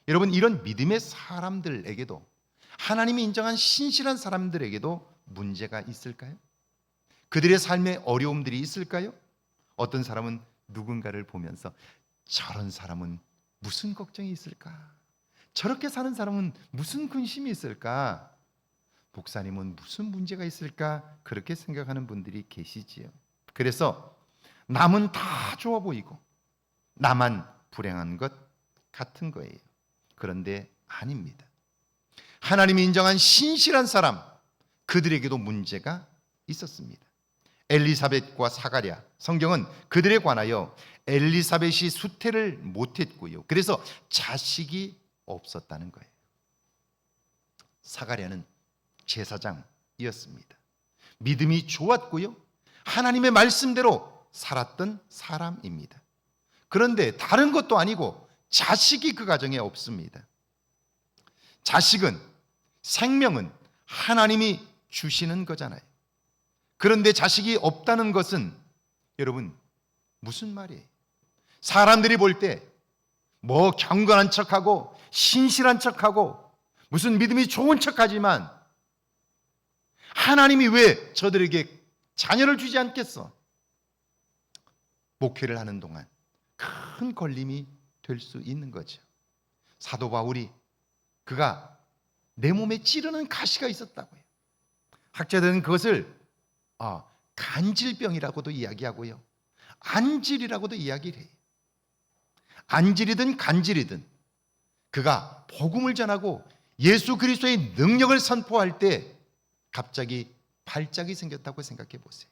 S3: 여러분, 이런 믿음의 사람들에게도, 하나님이 인정한 신실한 사람들에게도 문제가 있을까요? 그들의 삶에 어려움들이 있을까요? 어떤 사람은 누군가를 보면서 저런 사람은 무슨 걱정이 있을까? 저렇게 사는 사람은 무슨 근심이 있을까? 목사님은 무슨 문제가 있을까? 그렇게 생각하는 분들이 계시지요. 그래서 남은 다 좋아 보이고 나만 불행한 것 같은 거예요. 그런데 아닙니다. 하나님이 인정한 신실한 사람, 그들에게도 문제가 있었습니다. 엘리사벳과 사가랴, 성경은 그들에 관하여 엘리사벳이 수태를 못했고요, 그래서 자식이 없었다는 거예요. 사가랴는 제사장이었습니다. 믿음이 좋았고요, 하나님의 말씀대로 살았던 사람입니다. 그런데 다른 것도 아니고 자식이 그 가정에 없습니다. 자식은, 생명은 하나님이 주시는 거잖아요. 그런데 자식이 없다는 것은 여러분 무슨 말이에요? 사람들이 볼 때 뭐 경건한 척하고 신실한 척하고 무슨 믿음이 좋은 척하지만 하나님이 왜 저들에게 자녀를 주지 않겠어? 목회를 하는 동안 큰 걸림이 될 수 있는 거죠. 사도 바울이 그가 내 몸에 찌르는 가시가 있었다고요. 학자들은 그것을 간질병이라고도 이야기하고요, 안질이라고도 이야기를 해요. 안질이든 간질이든 그가 복음을 전하고 예수 그리스도의 능력을 선포할 때 갑자기 발작이 생겼다고 생각해 보세요.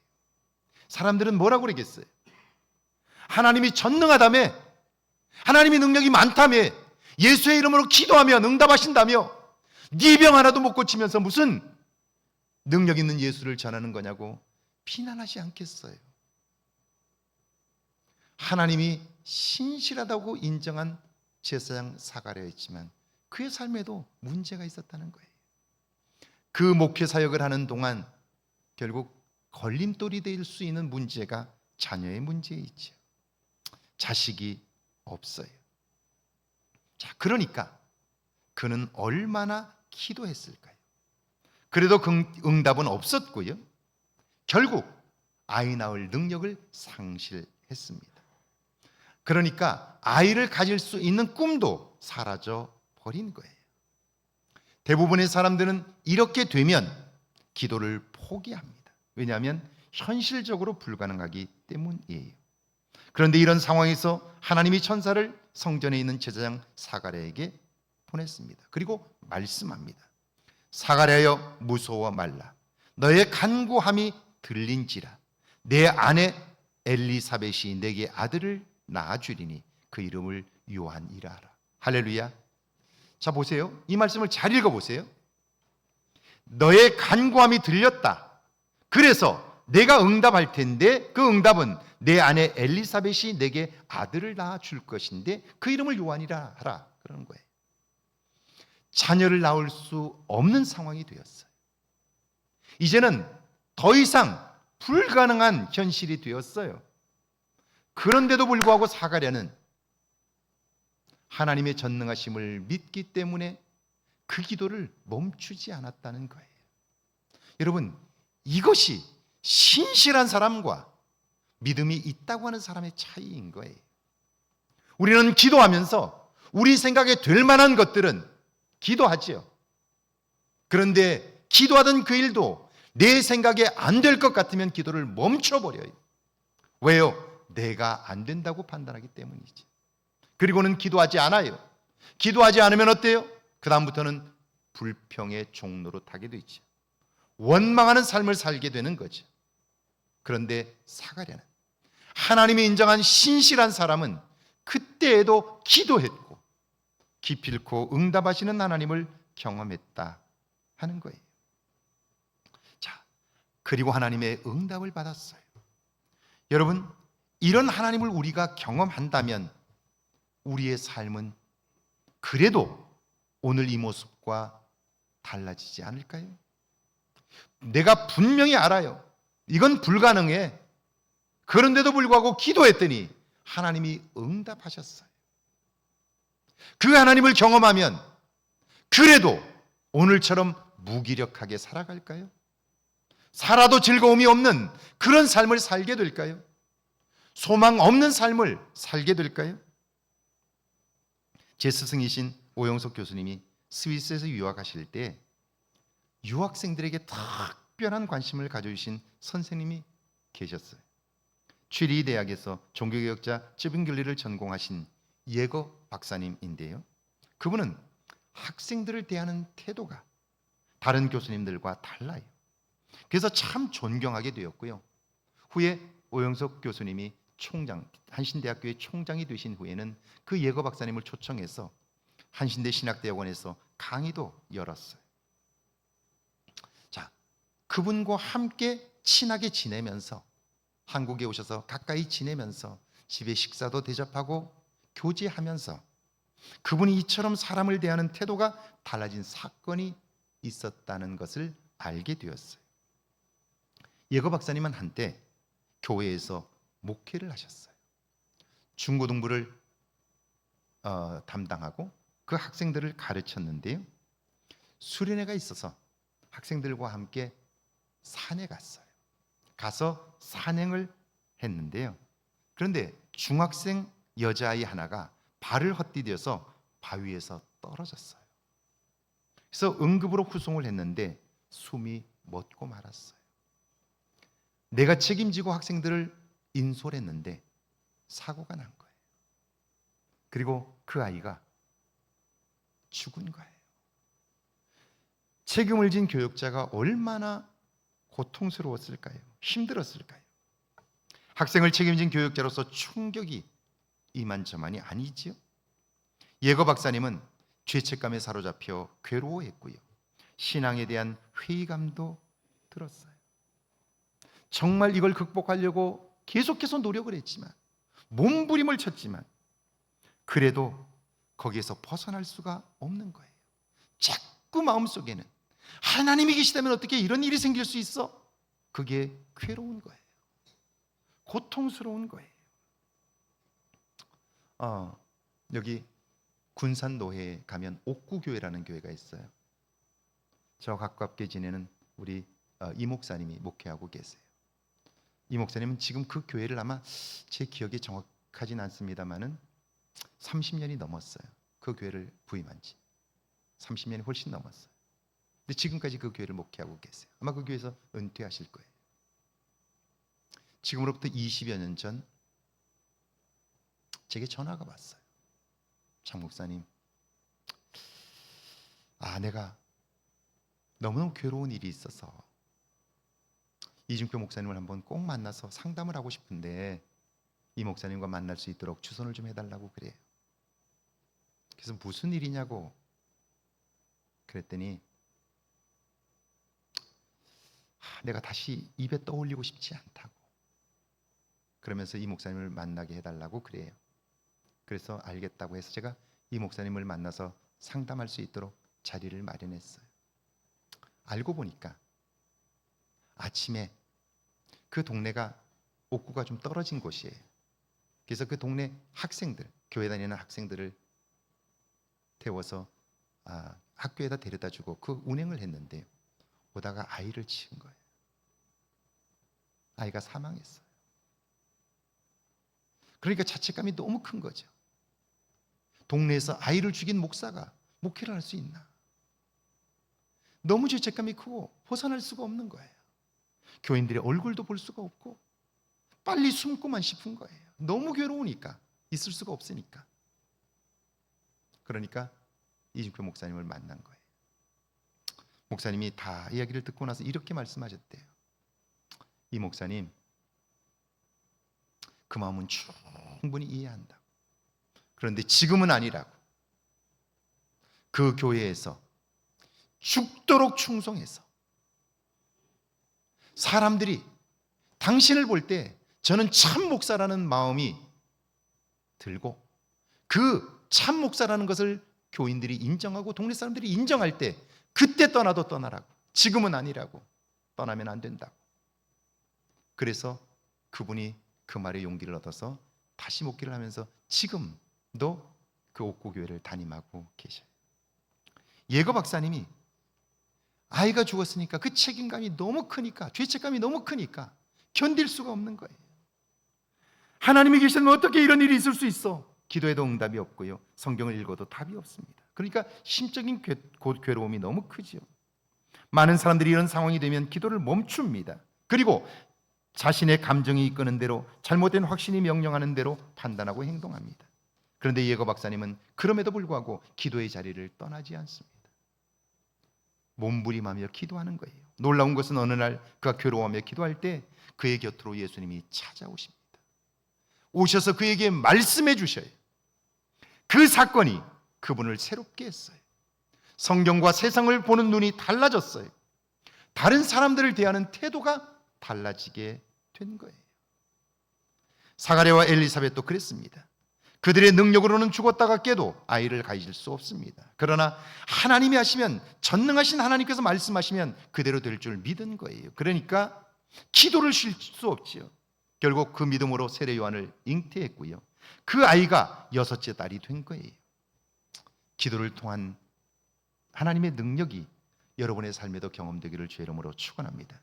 S3: 사람들은 뭐라고 그러겠어요? 하나님이 전능하다며, 하나님이 능력이 많다며, 예수의 이름으로 기도하면 응답하신다며, 네 병 하나도 못 고치면서 무슨 능력 있는 예수를 전하는 거냐고 비난하지 않겠어요? 하나님이 신실하다고 인정한 제사장 사가랴였지만 그의 삶에도 문제가 있었다는 거예요. 그 목회 사역을 하는 동안 결국 걸림돌이 될 수 있는 문제가 자녀의 문제이죠. 자식이 없어요. 자, 그러니까 그는 얼마나 기도했을까요? 그래도 응답은 없었고요, 결국 아이 낳을 능력을 상실했습니다. 그러니까 아이를 가질 수 있는 꿈도 사라져 버린 거예요. 대부분의 사람들은 이렇게 되면 기도를 포기합니다. 왜냐하면 현실적으로 불가능하기 때문이에요. 그런데 이런 상황에서 하나님이 천사를 성전에 있는 제사장 사가랴에게 보냈습니다. 그리고 말씀합니다. 사가랴여 무서워 말라. 너의 간구함이 들린지라. 내 아내 엘리사벳이 내게 아들을 낳아주리니 그 이름을 요한이라 하라. 할렐루야. 자, 보세요. 이 말씀을 잘 읽어보세요. 너의 간구함이 들렸다. 그래서 내가 응답할 텐데 그 응답은 내 아내 엘리사벳이 내게 아들을 낳아줄 것인데 그 이름을 요한이라 하라. 그러는 거예요. 자녀를 낳을 수 없는 상황이 되었어요. 이제는 더 이상 불가능한 현실이 되었어요. 그런데도 불구하고 사가랴는 하나님의 전능하심을 믿기 때문에 그 기도를 멈추지 않았다는 거예요. 여러분, 이것이 신실한 사람과 믿음이 있다고 하는 사람의 차이인 거예요. 우리는 기도하면서 우리 생각에 될 만한 것들은 기도하지요. 그런데 기도하던 그 일도 내 생각에 안 될 것 같으면 기도를 멈춰버려요. 왜요? 내가 안 된다고 판단하기 때문이지. 그리고는 기도하지 않아요. 기도하지 않으면 어때요? 그 다음부터는 불평의 종로로 타게 되죠. 원망하는 삶을 살게 되는 거죠. 그런데 사가랴는 하나님이 인정한 신실한 사람은 그때에도 기도했고 기필코 응답하시는 하나님을 경험했다 하는 거예요. 자, 그리고 하나님의 응답을 받았어요. 여러분, 이런 하나님을 우리가 경험한다면 우리의 삶은 그래도 오늘 이 모습과 달라지지 않을까요? 내가 분명히 알아요. 이건 불가능해. 그런데도 불구하고 기도했더니 하나님이 응답하셨어요. 그 하나님을 경험하면 그래도 오늘처럼 무기력하게 살아갈까요? 살아도 즐거움이 없는 그런 삶을 살게 될까요? 소망 없는 삶을 살게 될까요? 제 스승이신 오영석 교수님이 스위스에서 유학하실 때 유학생들에게 특별한 관심을 가져주신 선생님이 계셨어요. 취리 대학에서 종교개혁자 쯔빙글리를 전공하신 예거 박사님인데요. 그분은 학생들을 대하는 태도가 다른 교수님들과 달라요. 그래서 참 존경하게 되었고요. 후에 오영석 교수님이 한신대학교의 총장이 되신 후에는 그 예거 박사님을 초청해서 한신대 신학대학원에서 강의도 열었어요. 자, 그분과 함께 친하게 지내면서 한국에 오셔서 가까이 지내면서 집에 식사도 대접하고 교제하면서 그분이 이처럼 사람을 대하는 태도가 달라진 사건이 있었다는 것을 알게 되었어요. 예거 박사님은 한때 교회에서 목회를 하셨어요. 중고등부를 담당하고 그 학생들을 가르쳤는데요. 수련회가 있어서 학생들과 함께 산에 갔어요. 가서 산행을 했는데요. 그런데 중학생 여자아이 하나가 발을 헛디뎌서 바위에서 떨어졌어요. 그래서 응급으로 후송을 했는데 숨이 멎고 말았어요. 내가 책임지고 학생들을 인솔했는데 사고가 난 거예요. 그리고 그 아이가 죽은 거예요. 책임을 진 교육자가 얼마나 고통스러웠을까요? 힘들었을까요? 학생을 책임진 교육자로서 충격이 이만저만이 아니지요. 예거 박사님은 죄책감에 사로잡혀 괴로워했고요. 신앙에 대한 회의감도 들었어요. 정말 이걸 극복하려고 계속해서 노력을 했지만 몸부림을 쳤지만 그래도 거기에서 벗어날 수가 없는 거예요. 자꾸 마음속에는 하나님이 계시다면 어떻게 이런 일이 생길 수 있어? 그게 괴로운 거예요. 고통스러운 거예요. 여기 군산노회에 가면 옥구교회라는 교회가 있어요. 저 가깝게 지내는 우리 이 목사님이 목회하고 계세요. 이 목사님은 지금 그 교회를 아마 제 기억이 정확하진 않습니다만은 30년이 넘었어요. 그 교회를 부임한 지 30년이 훨씬 넘었어요. 근데 지금까지 그 교회를 목회하고 계세요. 아마 그 교회에서 은퇴하실 거예요. 지금으로부터 20여 년 전 제게 전화가 왔어요. 장 목사님, 내가 너무너무 괴로운 일이 있어서 이중표 목사님을 한번 꼭 만나서 상담을 하고 싶은데 이 목사님과 만날 수 있도록 주선을 좀 해달라고 그래요. 그래서 무슨 일이냐고 그랬더니 내가 다시 입에 떠올리고 싶지 않다고 그러면서 이 목사님을 만나게 해달라고 그래요. 그래서 알겠다고 해서 제가 이 목사님을 만나서 상담할 수 있도록 자리를 마련했어요. 알고 보니까 아침에 그 동네가 옥구가 좀 떨어진 곳이에요. 그래서 그 동네 학생들, 교회 다니는 학생들을 태워서 학교에다 데려다 주고 그 운행을 했는데 오다가 아이를 치은 거예요. 아이가 사망했어요. 그러니까 자책감이 너무 큰 거죠. 동네에서 아이를 죽인 목사가 목회를 할 수 있나? 너무 죄책감이 크고 벗어날 수가 없는 거예요. 교인들의 얼굴도 볼 수가 없고 빨리 숨고만 싶은 거예요. 너무 괴로우니까, 있을 수가 없으니까. 그러니까 이준표 목사님을 만난 거예요. 목사님이 다 이야기를 듣고 나서 이렇게 말씀하셨대요. 이 목사님, 그 마음은 충분히 이해한다. 그런데 지금은 아니라고. 그 교회에서 죽도록 충성해서 사람들이 당신을 볼 때 저는 참 목사라는 마음이 들고, 그 참 목사라는 것을 교인들이 인정하고 동네 사람들이 인정할 때 그때 떠나도 떠나라고. 지금은 아니라고. 떠나면 안 된다고. 그래서 그분이 그 말에 용기를 얻어서 다시 목회를 하면서 지금도 그 옥고교회를 담임하고 계셔요. 예거 박사님이 아이가 죽었으니까 그 책임감이 너무 크니까, 죄책감이 너무 크니까 견딜 수가 없는 거예요. 하나님이 계시면 어떻게 이런 일이 있을 수 있어? 기도해도 응답이 없고요, 성경을 읽어도 답이 없습니다. 그러니까 심적인 괴로움이 너무 크지요. 많은 사람들이 이런 상황이 되면 기도를 멈춥니다. 그리고 자신의 감정이 이끄는 대로, 잘못된 확신이 명령하는 대로 판단하고 행동합니다. 그런데 예거 박사님은 그럼에도 불구하고 기도의 자리를 떠나지 않습니다. 몸부림하며 기도하는 거예요. 놀라운 것은 어느 날 그가 괴로워하며 기도할 때 그의 곁으로 예수님이 찾아오십니다. 오셔서 그에게 말씀해 주셔요. 그 사건이 그분을 새롭게 했어요. 성경과 세상을 보는 눈이 달라졌어요. 다른 사람들을 대하는 태도가 달라지게 된 거예요. 사가랴와 엘리사벳도 그랬습니다. 그들의 능력으로는 죽었다가 깨도 아이를 가질 수 없습니다. 그러나 하나님이 하시면, 전능하신 하나님께서 말씀하시면 그대로 될 줄 믿은 거예요. 그러니까 기도를 쉴 수 없지요. 결국 그 믿음으로 세례 요한을 잉태했고요, 그 아이가 6째 딸이 된 거예요. 기도를 통한 하나님의 능력이 여러분의 삶에도 경험되기를 주의 이름으로 축원합니다.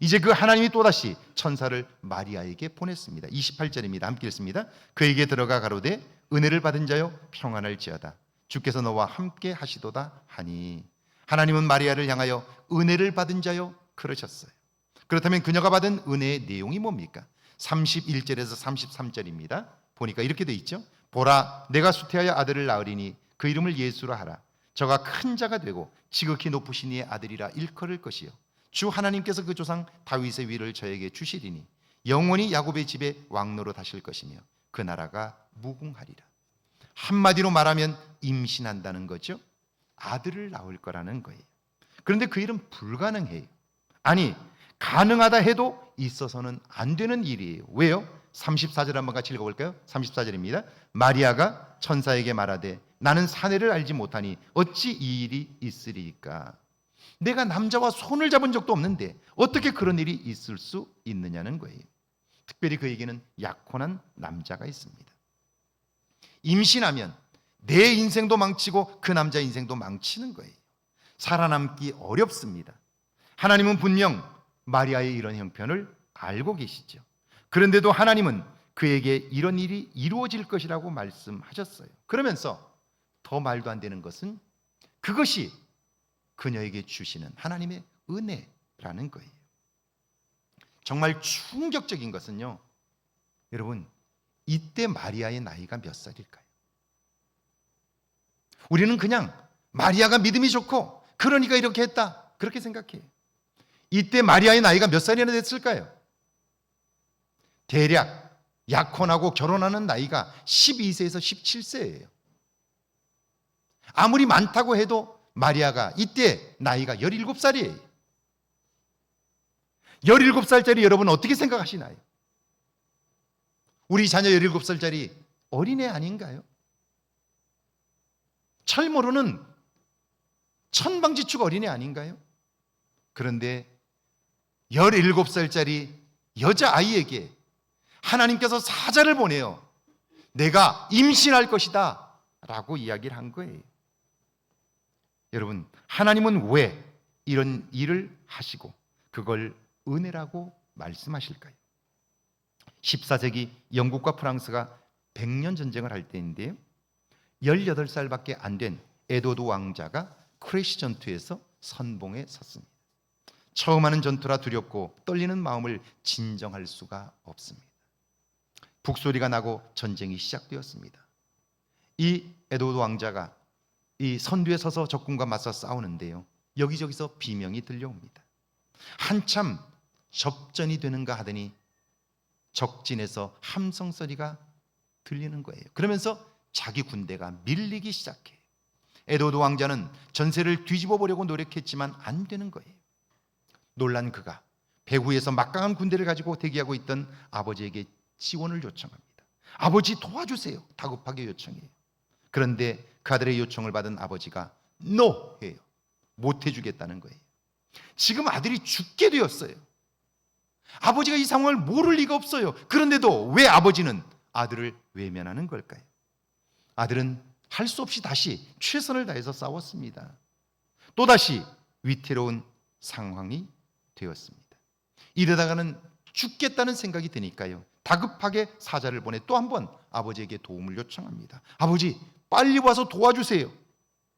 S3: 이제 그 하나님이 또다시 천사를 마리아에게 보냈습니다. 28절입니다. 함께 읽습니다. 그에게 들어가 가로되 은혜를 받은 자여 평안할지어다, 주께서 너와 함께 하시도다 하니. 하나님은 마리아를 향하여 은혜를 받은 자여 그러셨어요. 그렇다면 그녀가 받은 은혜의 내용이 뭡니까? 31절에서 33절입니다. 보니까 이렇게 돼 있죠. 보라, 내가 수태하여 아들을 낳으리니 그 이름을 예수라 하라. 저가 큰 자가 되고 지극히 높으신 이의 아들이라 일컬을 것이요, 주 하나님께서 그 조상 다윗의 위를 저에게 주시리니 영원히 야곱의 집에 왕노로 하실 것이며 그 나라가 무궁하리라. 한마디로 말하면 임신한다는 거죠. 아들을 낳을 거라는 거예요. 그런데 그 일은 불가능해요. 아니, 가능하다 해도 있어서는 안 되는 일이에요. 왜요? 34절 한번 같이 읽어볼까요? 34절입니다. 마리아가 천사에게 말하되 나는 사내를 알지 못하니 어찌 이 일이 있으리까? 내가 남자와 손을 잡은 적도 없는데 어떻게 그런 일이 있을 수 있느냐는 거예요. 특별히 그에게는 약혼한 남자가 있습니다. 임신하면 내 인생도 망치고 그 남자 인생도 망치는 거예요. 살아남기 어렵습니다. 하나님은 분명 마리아의 이런 형편을 알고 계시죠. 그런데도 하나님은 그에게 이런 일이 이루어질 것이라고 말씀하셨어요. 그러면서 더 말도 안 되는 것은 그것이 그녀에게 주시는 하나님의 은혜라는 거예요. 정말 충격적인 것은요, 여러분, 이때 마리아의 나이가 몇 살일까요? 우리는 그냥 마리아가 믿음이 좋고 그러니까 이렇게 했다, 그렇게 생각해요. 이때 마리아의 나이가 몇 살이나 됐을까요? 대략 약혼하고 결혼하는 나이가 12세에서 17세예요. 아무리 많다고 해도 마리아가 이때 나이가 17살이에요. 17살짜리 여러분 어떻게 생각하시나요? 우리 자녀 17살짜리 어린애 아닌가요? 철 모르는 천방지축 어린애 아닌가요? 그런데 17살짜리 여자아이에게 하나님께서 사자를 보내요. 내가 임신할 것이다 라고 이야기를 한 거예요. 여러분, 하나님은 왜 이런 일을 하시고 그걸 은혜라고 말씀하실까요? 14세기 영국과 프랑스가 100년 전쟁을 할 때인데요, 18살밖에 안 된 에드워드 왕자가 크레시 전투에서 선봉에 섰습니다. 처음 하는 전투라 두렵고 떨리는 마음을 진정할 수가 없습니다. 북소리가 나고 전쟁이 시작되었습니다. 이 에드워드 왕자가 이 선두에 서서 적군과 맞서 싸우는데요, 여기저기서 비명이 들려옵니다. 한참 접전이 되는가 하더니 적진에서 함성 소리가 들리는 거예요. 그러면서 자기 군대가 밀리기 시작해요. 에드워드 왕자는 전세를 뒤집어 보려고 노력했지만 안 되는 거예요. 놀란 그가 배후에서 막강한 군대를 가지고 대기하고 있던 아버지에게 지원을 요청합니다. 아버지 도와주세요, 다급하게 요청해요. 그런데 그 아들의 요청을 받은 아버지가 NO 해요. 못 해주겠다는 거예요. 지금 아들이 죽게 되었어요. 아버지가 이 상황을 모를 리가 없어요. 그런데도 왜 아버지는 아들을 외면하는 걸까요? 아들은 할 수 없이 다시 최선을 다해서 싸웠습니다. 또다시 위태로운 상황이 되었습니다. 이러다가는 죽겠다는 생각이 드니까요, 다급하게 사자를 보내 또 한 번 아버지에게 도움을 요청합니다. 아버지, 빨리 와서 도와주세요.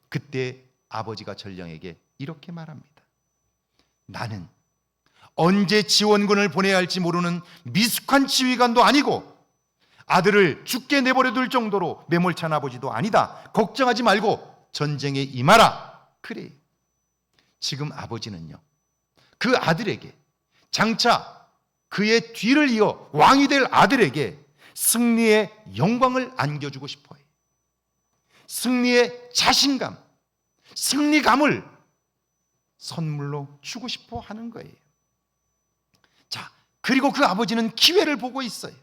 S3: 그때 아버지가 전령에게 이렇게 말합니다. 나는 언제 지원군을 보내야 할지 모르는 미숙한 지휘관도 아니고 아들을 죽게 내버려 둘 정도로 매몰찬 아버지도 아니다. 걱정하지 말고 전쟁에 임하라. 그래요. 지금 아버지는요, 그 아들에게, 장차 그의 뒤를 이어 왕이 될 아들에게 승리의 영광을 안겨주고 싶어요. 승리의 자신감, 승리감을 선물로 주고 싶어 하는 거예요. 자, 그리고 그 아버지는 기회를 보고 있어요.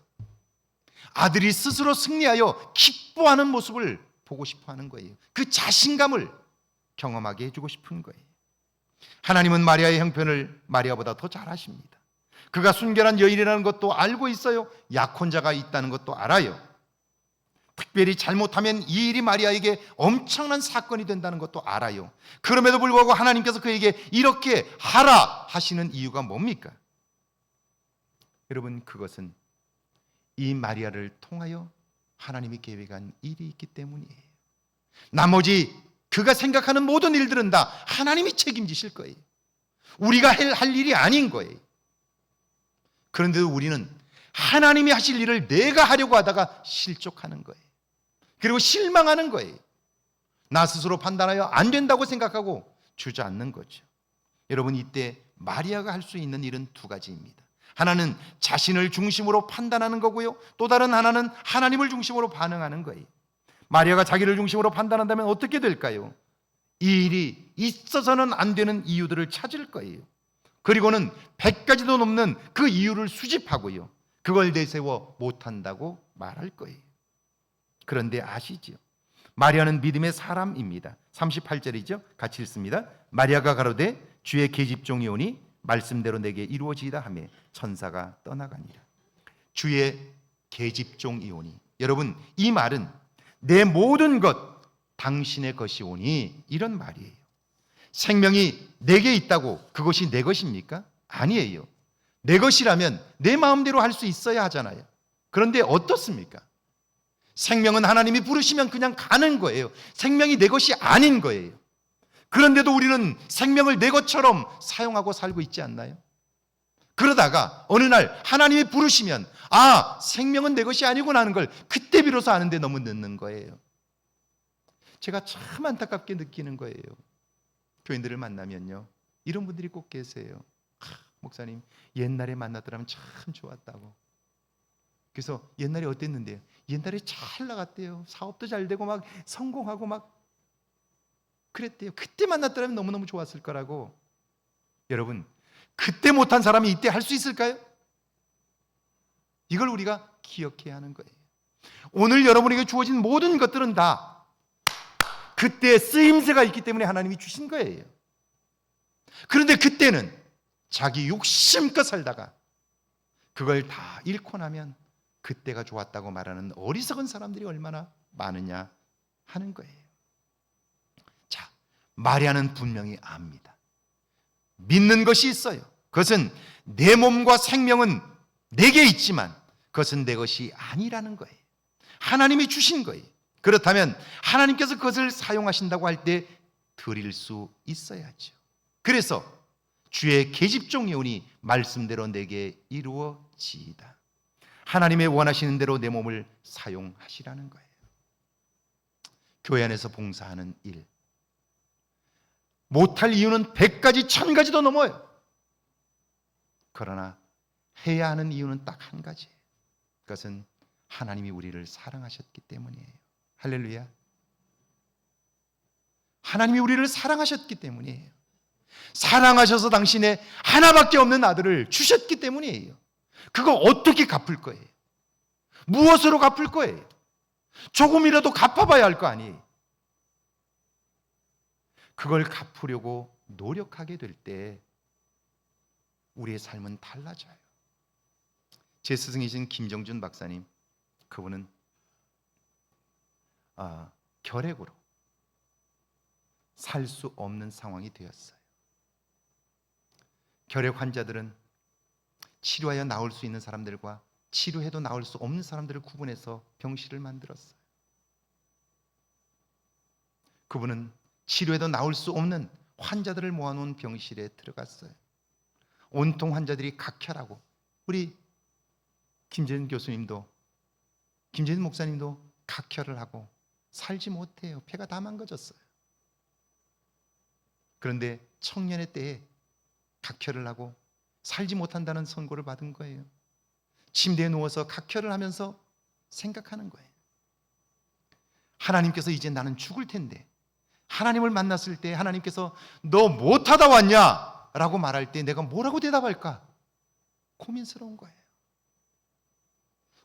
S3: 아들이 스스로 승리하여 기뻐하는 모습을 보고 싶어 하는 거예요. 그 자신감을 경험하게 해주고 싶은 거예요. 하나님은 마리아의 형편을 마리아보다 더 잘 아십니다. 그가 순결한 여인이라는 것도 알고 있어요. 약혼자가 있다는 것도 알아요. 특별히 잘못하면 이 일이 마리아에게 엄청난 사건이 된다는 것도 알아요. 그럼에도 불구하고 하나님께서 그에게 이렇게 하라 하시는 이유가 뭡니까? 여러분, 그것은 이 마리아를 통하여 하나님이 계획한 일이 있기 때문이에요. 나머지 그가 생각하는 모든 일들은 다 하나님이 책임지실 거예요. 우리가 할 일이 아닌 거예요. 그런데도 우리는 하나님이 하실 일을 내가 하려고 하다가 실족하는 거예요. 그리고 실망하는 거예요. 나 스스로 판단하여 안 된다고 생각하고 주저앉는 거죠. 여러분, 이때 마리아가 할 수 있는 일은 두 가지입니다. 하나는 자신을 중심으로 판단하는 거고요, 또 다른 하나는 하나님을 중심으로 반응하는 거예요. 마리아가 자기를 중심으로 판단한다면 어떻게 될까요? 이 일이 있어서는 안 되는 이유들을 찾을 거예요. 그리고는 100가지도 넘는 그 이유를 수집하고요, 그걸 내세워 못한다고 말할 거예요. 그런데 아시지요? 마리아는 믿음의 사람입니다. 38절이죠. 같이 읽습니다. 마리아가 가로되 주의 계집종이 오니 말씀대로 내게 이루어지이다 하며 천사가 떠나가니라. 주의 계집종이 오니, 여러분, 이 말은 내 모든 것 당신의 것이 오니, 이런 말이에요. 생명이 내게 있다고 그것이 내 것입니까? 아니에요. 내 것이라면 내 마음대로 할 수 있어야 하잖아요. 그런데 어떻습니까? 생명은 하나님이 부르시면 그냥 가는 거예요. 생명이 내 것이 아닌 거예요. 그런데도 우리는 생명을 내 것처럼 사용하고 살고 있지 않나요? 그러다가 어느 날 하나님이 부르시면 생명은 내 것이 아니구나 하는 걸 그때 비로소 아는데 너무 늦는 거예요. 제가 참 안타깝게 느끼는 거예요. 교인들을 만나면요, 이런 분들이 꼭 계세요. 목사님, 옛날에 만났더라면 참 좋았다고. 그래서 옛날에 어땠는데요? 옛날에 잘 나갔대요. 사업도 잘 되고 막 성공하고 막 그랬대요. 그때 만났더라면 너무너무 좋았을 거라고. 여러분, 그때 못한 사람이 이때 할 수 있을까요? 이걸 우리가 기억해야 하는 거예요. 오늘 여러분에게 주어진 모든 것들은 다 그때 쓰임새가 있기 때문에 하나님이 주신 거예요. 그런데 그때는 자기 욕심껏 살다가 그걸 다 잃고 나면 그때가 좋았다고 말하는 어리석은 사람들이 얼마나 많으냐 하는 거예요. 자, 마리아는 분명히 압니다. 믿는 것이 있어요. 그것은 내 몸과 생명은 내게 있지만 그것은 내 것이 아니라는 거예요. 하나님이 주신 거예요. 그렇다면 하나님께서 그것을 사용하신다고 할 때 드릴 수 있어야죠. 그래서 주의 계집종 예언이 말씀대로 내게 이루어지이다. 하나님의 원하시는 대로 내 몸을 사용하시라는 거예요. 교회 안에서 봉사하는 일, 못할 이유는 100가지 1000가지도 넘어요. 그러나 해야 하는 이유는 딱 한 가지예요. 그것은 하나님이 우리를 사랑하셨기 때문이에요. 할렐루야. 하나님이 우리를 사랑하셨기 때문이에요. 사랑하셔서 당신의 하나밖에 없는 아들을 주셨기 때문이에요. 그거 어떻게 갚을 거예요? 무엇으로 갚을 거예요? 조금이라도 갚아봐야 할 거 아니에요. 그걸 갚으려고 노력하게 될 때 우리의 삶은 달라져요. 제 스승이신 김정준 박사님, 그분은 결핵으로 살 수 없는 상황이 되었어요. 결핵 환자들은 치료하여 나을 수 있는 사람들과 치료해도 나을 수 없는 사람들을 구분해서 병실을 만들었어요. 그분은 치료해도 나을 수 없는 환자들을 모아놓은 병실에 들어갔어요. 온통 환자들이 각혈하고, 우리 김재준 교수님도, 김재준 목사님도 각혈을 하고 살지 못해요. 폐가 다 망가졌어요. 그런데 청년의 때에 각혈을 하고 살지 못한다는 선고를 받은 거예요. 침대에 누워서 각혈을 하면서 생각하는 거예요. 하나님께서 이제 나는 죽을 텐데, 하나님을 만났을 때 하나님께서 너 못하다 왔냐? 라고 말할 때 내가 뭐라고 대답할까? 고민스러운 거예요.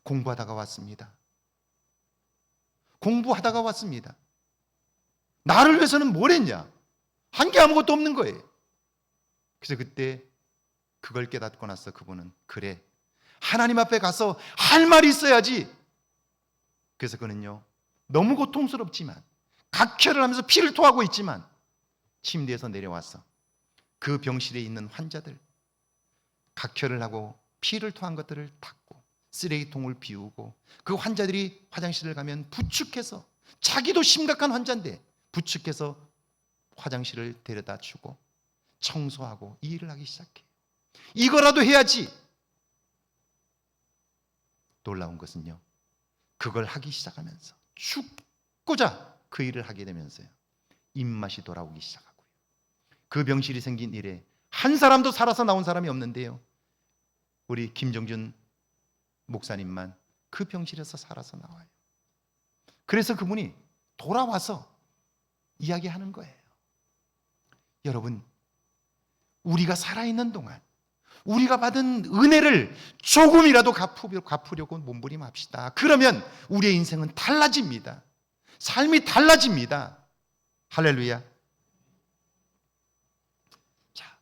S3: 공부하다가 왔습니다. 공부하다가 왔습니다. 나를 위해서는 뭘 했냐? 한 게 아무것도 없는 거예요. 그래서 그때 그걸 깨닫고 나서 그분은, 그래, 하나님 앞에 가서 할 말이 있어야지. 그래서 그는요, 너무 고통스럽지만, 각혈을 하면서 피를 토하고 있지만 침대에서 내려와서 그 병실에 있는 환자들, 각혈을 하고 피를 토한 것들을 닦고 쓰레기통을 비우고, 그 환자들이 화장실을 가면 부축해서, 자기도 심각한 환자인데 부축해서 화장실을 데려다 주고 청소하고 이 일을 하기 시작해요. 이거라도 해야지. 놀라운 것은요, 그걸 하기 시작하면서 죽고자 그 일을 하게 되면서요, 입맛이 돌아오기 시작하고요. 그 병실이 생긴 일에 한 사람도 살아서 나온 사람이 없는데요, 우리 김정준 목사님만 그 병실에서 살아서 나와요. 그래서 그분이 돌아와서 이야기하는 거예요. 여러분, 우리가 살아있는 동안 우리가 받은 은혜를 조금이라도 갚으려고 몸부림합시다. 그러면 우리의 인생은 달라집니다. 삶이 달라집니다. 할렐루야. 자,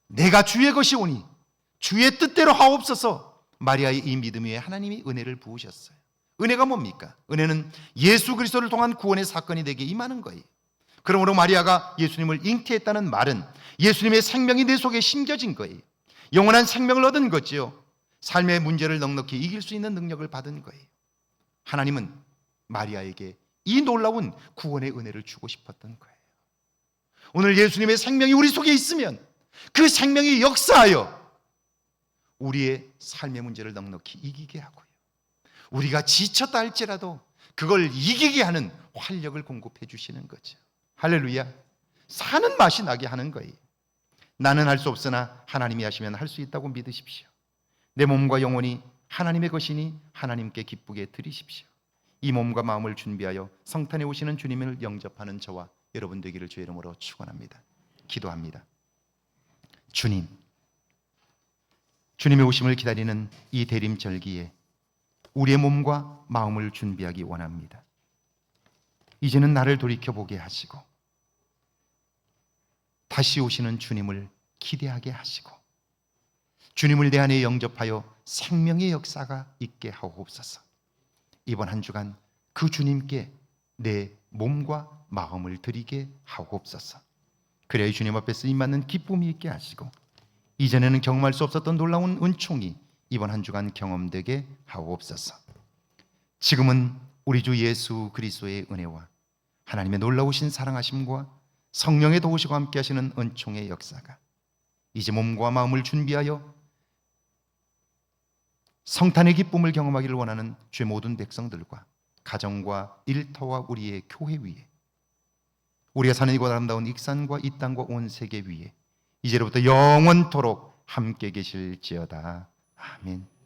S3: 내가 주의 것이 오니 주의 뜻대로 하옵소서. 마리아의 이 믿음 위에 하나님이 은혜를 부으셨어요. 은혜가 뭡니까? 은혜는 예수 그리스도를 통한 구원의 사건이 되게 임하는 거예요. 그러므로 마리아가 예수님을 잉태했다는 말은 예수님의 생명이 내 속에 심겨진 거예요. 영원한 생명을 얻은 거지요. 삶의 문제를 넉넉히 이길 수 있는 능력을 받은 거예요. 하나님은 마리아에게 이 놀라운 구원의 은혜를 주고 싶었던 거예요. 오늘 예수님의 생명이 우리 속에 있으면 그 생명이 역사하여 우리의 삶의 문제를 넉넉히 이기게 하고요, 우리가 지쳤다 할지라도 그걸 이기게 하는 활력을 공급해 주시는 거죠. 할렐루야. 사는 맛이 나게 하는 거예요. 나는 할 수 없으나 하나님이 하시면 할 수 있다고 믿으십시오. 내 몸과 영혼이 하나님의 것이니 하나님께 기쁘게 드리십시오. 이 몸과 마음을 준비하여 성탄에 오시는 주님을 영접하는 저와 여러분 되기를 주의 이름으로 축원합니다. 기도합니다. 주님, 주님의 오심을 기다리는 이 대림절기에 우리의 몸과 마음을 준비하기 원합니다. 이제는 나를 돌이켜보게 하시고 다시 오시는 주님을 기대하게 하시고 주님을 내 안에 영접하여 생명의 역사가 있게 하옵소서. 이번 한 주간 그 주님께 내 몸과 마음을 드리게 하옵소서. 그래야 주님 앞에 쓰임받는 기쁨이 있게 하시고 이전에는 경험할 수 없었던 놀라운 은총이 이번 한 주간 경험되게 하옵소서. 지금은 우리 주 예수 그리스도의 은혜와 하나님의 놀라우신 사랑하심과 성령의 도우시고 함께 하시는 은총의 역사가 이제 몸과 마음을 준비하여 성탄의 기쁨을 경험하기를 원하는 주의 모든 백성들과 가정과 일터와 우리의 교회 위에, 우리가 사는 이곳 아름다운 익산과 이 땅과 온 세계 위에 이제로부터 영원토록 함께 계실지어다. 아멘.